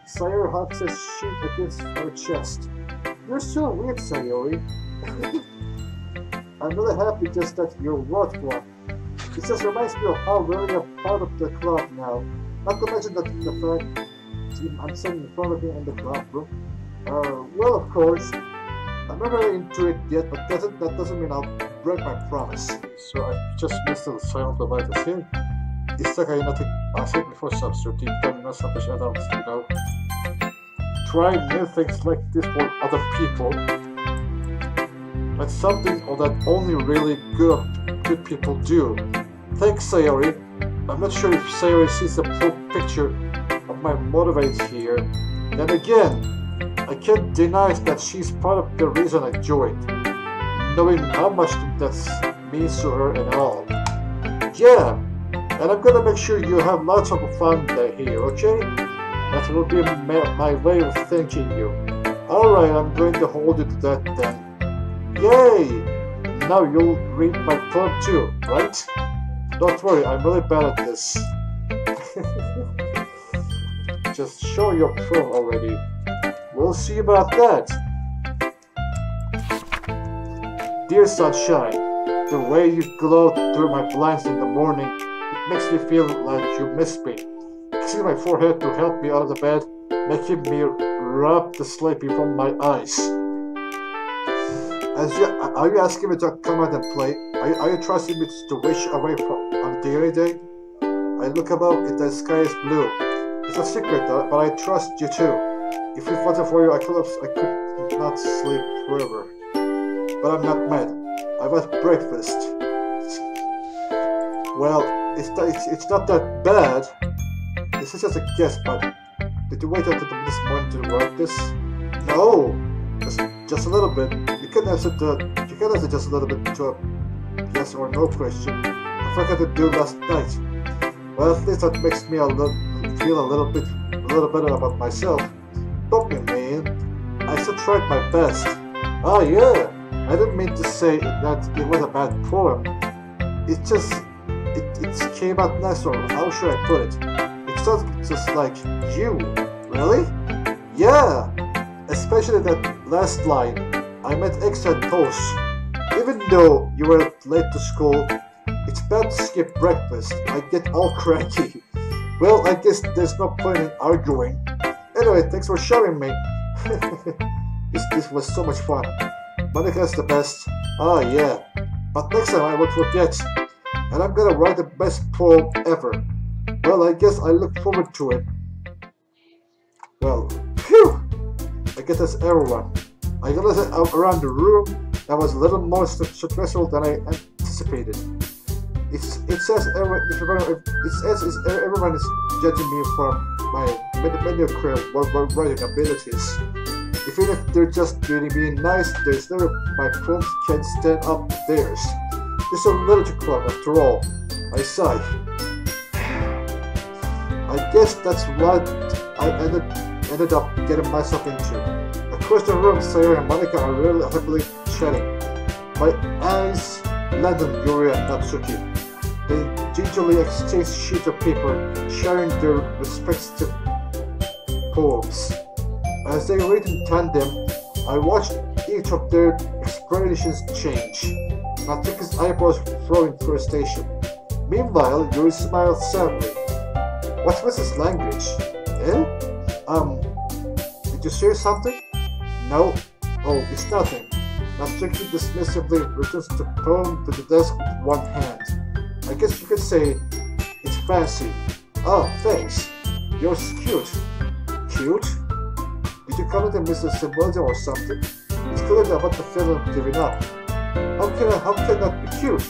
Sayori hugs his cheek against her chest. You're so weird, Sayori. I'm really happy just that you're worth one. It just reminds me of how really I'm part of the club now. Not to mention that the fact I'm sitting in front of you in the club room. Well, of course, I'm not really into it yet, but that doesn't mean I'll break my promise. So I just missed the silent devices here. It's like I said before, Sub-Zero, deep down, not selfish adults, you know. Try new things like this for other people. That's something that only really good people do. Thanks, Sayori. I'm not sure if Sayori sees the full picture of my motivates here. Then again, I can't deny that she's part of the reason I joined, knowing how much that means to her and all. Yeah, and I'm gonna make sure you have lots of fun here, okay? That will be my way of thanking you. Alright, I'm going to hold you to that then. Yay! Now you'll read my poem too, right? Don't worry, I'm really bad at this. Just show your poem already. We'll see about that. Dear sunshine, the way you glow through my blinds in the morning, it makes me feel like you miss me. Kissing my forehead to help me out of the bed, making me rub the sleepy from my eyes. Are you asking me to come out and play? Are you trusting me to wish away from on a daily day? I look above and the sky is blue. It's a secret, but I trust you too. If it wasn't for you, I could not sleep forever. But I'm not mad. I've had breakfast. Well, it's not that bad. This is just a guess, but did you wait until this morning to write this? No, just a little bit. You can answer just a little bit to a yes or no question. I forgot to do last night. Well, at least that makes me feel a little better about myself. Don't be mean. I still tried my best. Oh yeah, I didn't mean to say that it was a bad poem. It came out nice, or how should I put it? It sounds just like you. Really? Yeah. Especially that last line. I meant eggs and toast. Even though you were late to school, it's bad to skip breakfast. I get all cranky. Well, I guess there's no point in arguing. Anyway, thanks for showing me. This was so much fun. Monika's the best. Ah, yeah. But next time I won't forget. And I'm gonna write the best poem ever. Well, I guess I look forward to it. Well, phew! I guess that's everyone. I glanced around the room. That was a little more stressful than I anticipated. It says everyone is judging me from my mediocre writing abilities. Even if they're just really being nice, there's never my poems can stand up to theirs. This is a literature club after all. I sigh. I guess that's what I ended up getting myself into. Across the room, Sayori and Monika are really happily chatting. My eyes land on Yuri and Natsuki. They gingerly exchange sheets of paper, sharing their respective poems. As they read in tandem, I watched each of their expressions change. Natsuki's eyebrows throwing frustration. Meanwhile, Yuri smiled sadly. What's with this language? Eh? Did you say something? No. Oh, it's nothing. Natsuki dismissively returns the poem to the desk with one hand. I guess you could say it's fancy. Oh, thanks. Yours is cute. Cute? Did you call it a Mr. Symbolism or something? It's clearly about the feeling of giving up. How can that be cute?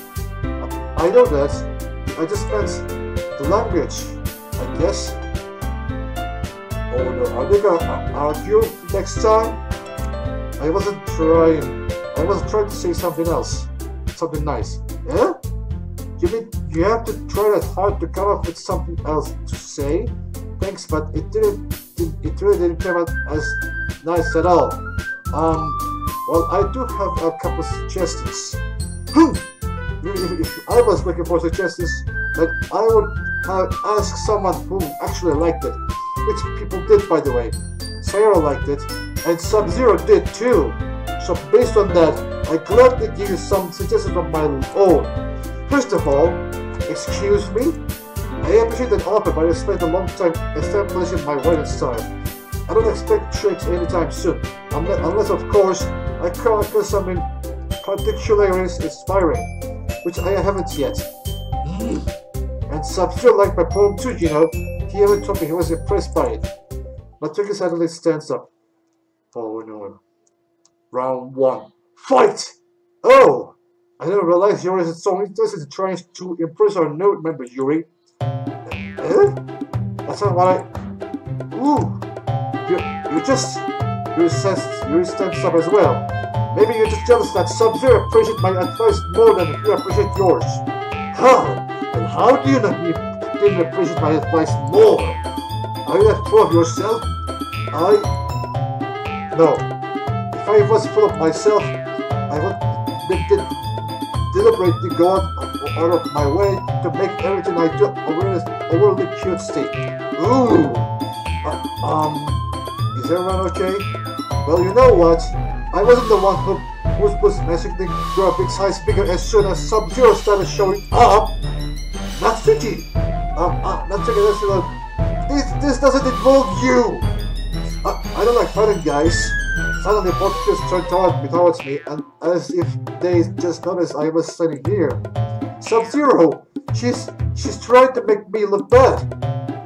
I know that. I just meant the language, I guess. Oh no, are they gonna argue next time? I wasn't trying to say something else. Something nice. Eh? You mean you have to try that hard to come up with something else to say? Thanks, but it really didn't come out as nice at all. Well, I do have a couple suggestions. If I was looking for suggestions, then I would have asked someone who actually liked it. Which people did, by the way. Sayori liked it, and Sub-Zero did too. So based on that, I gladly give you some suggestions of my own. First of all, excuse me? I appreciate that offer, but I spent a long time establishing my writing style. I don't expect tricks anytime soon, unless of course I come across something particularly inspiring, which I haven't yet. And Sub-Zero liked my poem too, you know. He even told me he was impressed by it. Natsuki suddenly stands up. Oh no. Round 1. Fight! Oh! I didn't realize Yuri is so interested in trying to impress our new member, Yuri. Eh? That's not what I... Ooh! Yuri stands up as well. Maybe you're just jealous that Sub-Zero appreciates my advice more than you appreciate yours. How? And how do you know you didn't appreciate my advice more? Are you that full of yourself? No. If I was full of myself, I would deliberately go out of my way to make everything I do a really cute state. Ooh! Is everyone okay? Well, you know what? I wasn't the one who was magically grew a big size bigger as soon as Sub-Zero started showing up. Natsuki! Natsuki, this doesn't involve you! I don't like fighting, guys. Suddenly both kids turned towards me, and as if they just noticed I was standing here. Sub-Zero! She's trying to make me look bad.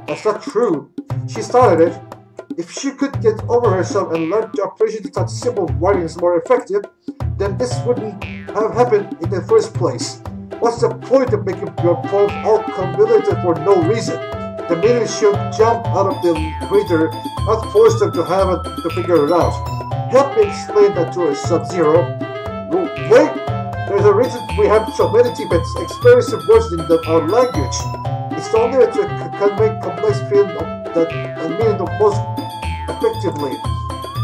That's not true. She started it. If she could get over herself and learn to appreciate that simple writing is more effective, then this wouldn't have happened in the first place. What's the point of making your poems all convoluted for no reason? The meaning should jump out of the reader, not force them to have it to figure it out. Help me explain that to a Sub-Zero. Wait! There's a reason we have so many different expressive words in our language. It's the only way to convey complex feeling and meaning the most effectively.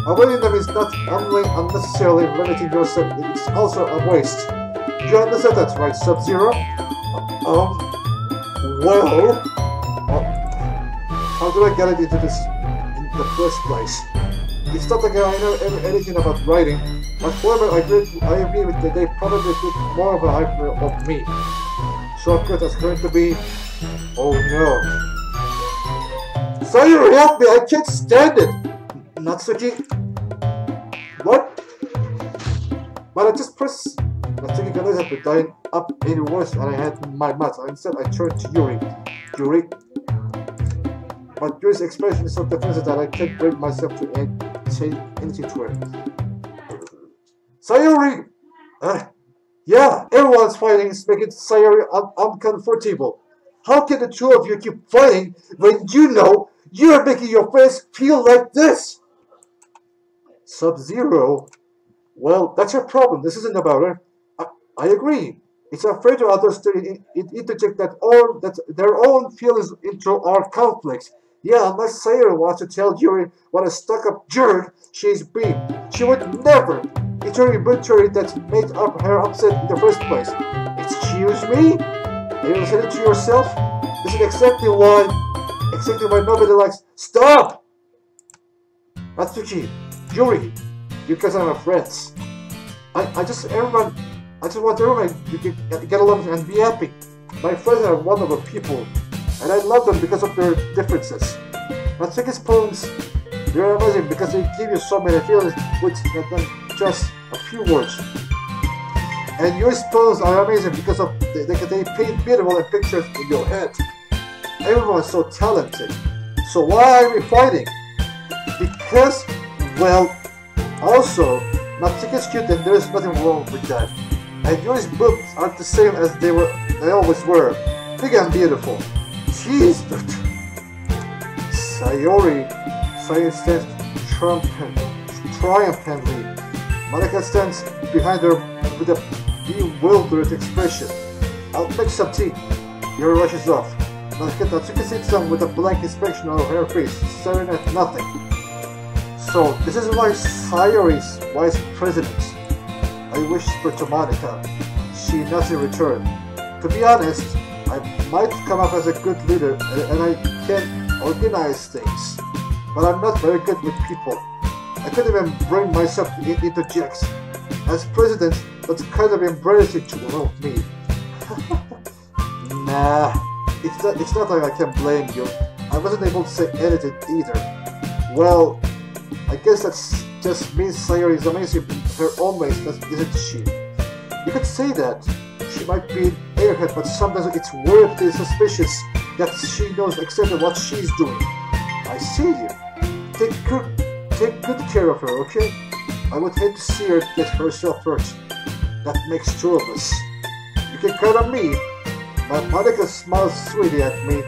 Avoiding them is not only unnecessarily limiting yourself, it's also a waste. You understand that, right, Sub-Zero? Well... how did I get it into this in the first place? It's not like I know anything about writing, but however, I agree with that they probably think more of a hype of me. So of course that's going to be... oh no. Sayori, help me! I can't stand it! Natsuki? What? But I just pressed... Natsuki got it but dying up any worse and I had my mouth. Instead I turned to Yuri. Yuri? But Yuri's expression is so defensive that I can't bring myself to say anything to her. Sayori! Yeah, everyone's fighting is making Sayori uncomfortable. How can the two of you keep fighting when you know you're making your friends feel like this? Sub-Zero? Well, that's your problem. This isn't about her. I agree. It's unfair to others to interject their own feelings into our conflicts. Yeah, unless Sayori wants to tell Yuri what a stuck-up jerk she's been. She would never. It's her inventory that made her upset in the first place. Excuse me? Are you listening to yourself? This is exactly why nobody likes... Stop! Natsuki, Yuri, you guys are my friends. I just want everyone to get along and be happy. My friends are wonderful people, and I love them because of their differences. Natsuki's poems, they're amazing because they give you so many feelings with just a few words. And Yuri's poems are amazing because of they paint beautiful pictures in your head. Everyone's so talented. So why are we fighting? Because, well, also, Natsuki's cute and there's nothing wrong with that. And Yuri's boobs aren't the same as they always were. Big and beautiful. Jeez, Sayori stands triumphantly. Monika stands behind her with a bewildered expression. I'll make some tea. Yuri rushes off. Natsuki sits down with a blank expression on her face, staring at nothing. So, this is why Sayori's vice president. I whispered to Monika. She nothing returned. To be honest, I might come up as a good leader and I can organize things. But I'm not very good with people. I couldn't even bring myself to interject. As president, that's kind of embarrassing to me. Nah, it's not like I can blame you. I wasn't able to say anything either. Well, I guess that just means Sayori is amazing in her own ways, isn't she? You could say that. She might be an airhead, but sometimes it's weirdly suspicious that she knows exactly what she's doing. I see you. Take good care of her, okay? I would hate to see her get herself hurt. That makes two of us. You can count on me. My Monika smiles sweetly at me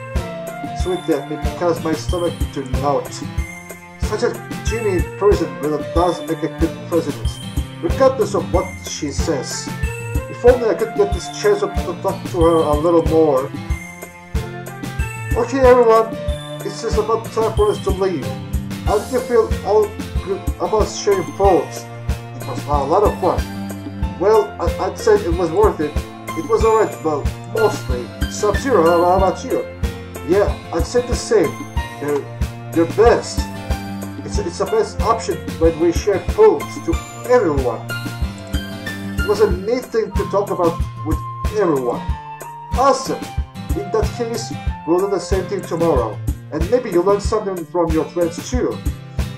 because my stomach to out. Such a genie person really does make a good president, regardless of what she says. If only I could get this chance to talk to her a little more. Okay everyone, it's just about time for us to leave. How did you feel all good about sharing poems? It was a lot of fun. Well, I'd say it was worth it. It was alright, but mostly. Sub-Zero, how about you? Yeah, I'd say the same. They're best. It's the best option when we share phones to everyone. It was a neat thing to talk about with everyone. Awesome! In that case, we'll do the same thing tomorrow. And maybe you'll learn something from your friends too.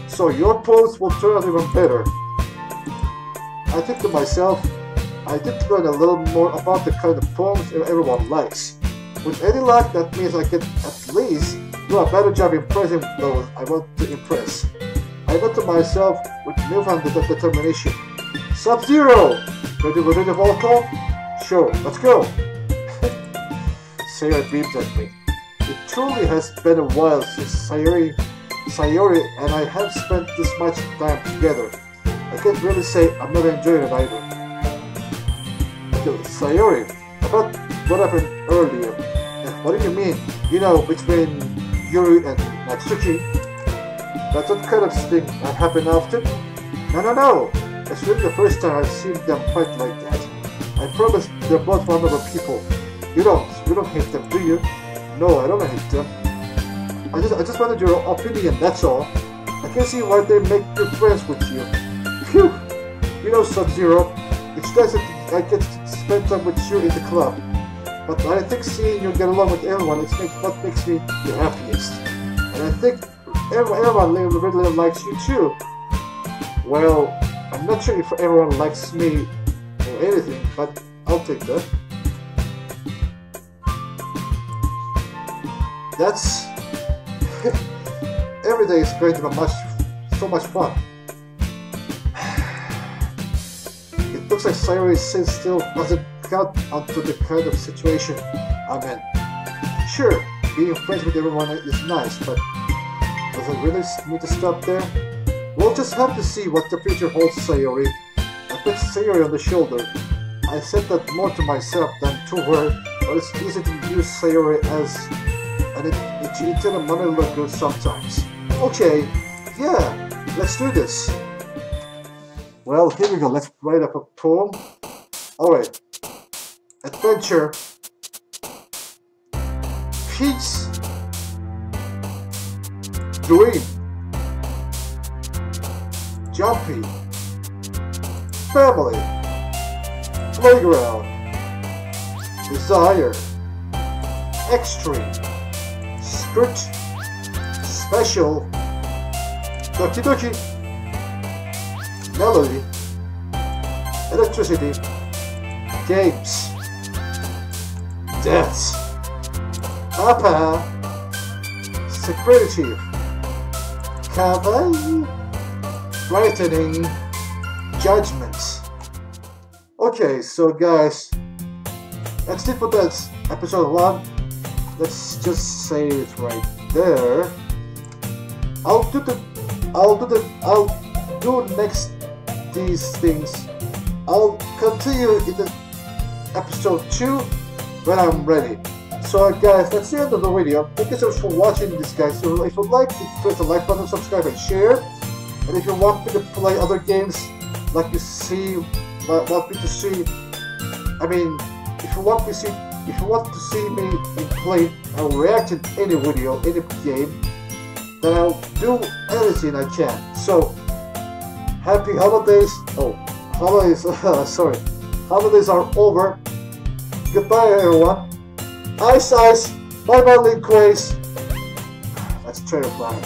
So your posts will turn out even better. I think to myself, I did learn a little more about the kind of poems everyone likes. With any luck, that means I can at least do a better job impressing those I want to impress. I thought to myself with newfound determination. Sub-Zero! Ready to roll call? Sure, let's go! Sayori beams at me. It truly has been a while since Sayori and I have spent this much time together. I can't really say I'm not enjoying it either. Sayori, about what happened earlier. What do you mean? You know, between Yuri and Natsuki? That's what kind of thing that happened often? No. It's really the first time I've seen them fight like that. I promise they're both wonderful people. You don't hate them, do you? No, I don't hate them. I just wanted your opinion, that's all. I can see why they make good friends with you. Phew! You know, Sub-Zero, it's nice that I get to spend time with you in the club. But I think seeing you get along with everyone is what makes me the happiest. And I think everyone really likes you too. Well, I'm not sure if everyone likes me or anything, but I'll take that. That's... every day is going to be so much fun. It looks like Sayori still doesn't count onto the kind of situation I'm in. Sure, being friends with everyone is nice, but does it really need to stop there? We'll just have to see what the future holds, Sayori. I put Sayori on the shoulder. I said that more to myself than to her, but it's easy to use Sayori as an internal monologue sometimes. Okay, yeah, let's do this. Well, here we go. Let's write up a poem. Alright. Adventure. Peace. Dream. Jumpy. Family. Playground. Desire. Extreme. Skirt. Special. Doki Doki. Melody. Electricity. Games. Death. Papa. Secretive. Kawaii. Frightening. Judgment. Okay, so guys, that's it for that episode 1. Let's just say it right there. I'll do next these things. I'll continue in the episode 2 when I'm ready. So guys, that's the end of the video. Thank you so much for watching this, guys. So if you'd like to press the like button, subscribe and share. And if you want me to play other games like you want me to see, I mean, if you want to see me play or react to any video, any game, then I'll do anything I can. So happy holidays. Oh, holidays. Sorry, holidays are over. Goodbye, everyone. Ice. Bye, Linkways. That's terrifying.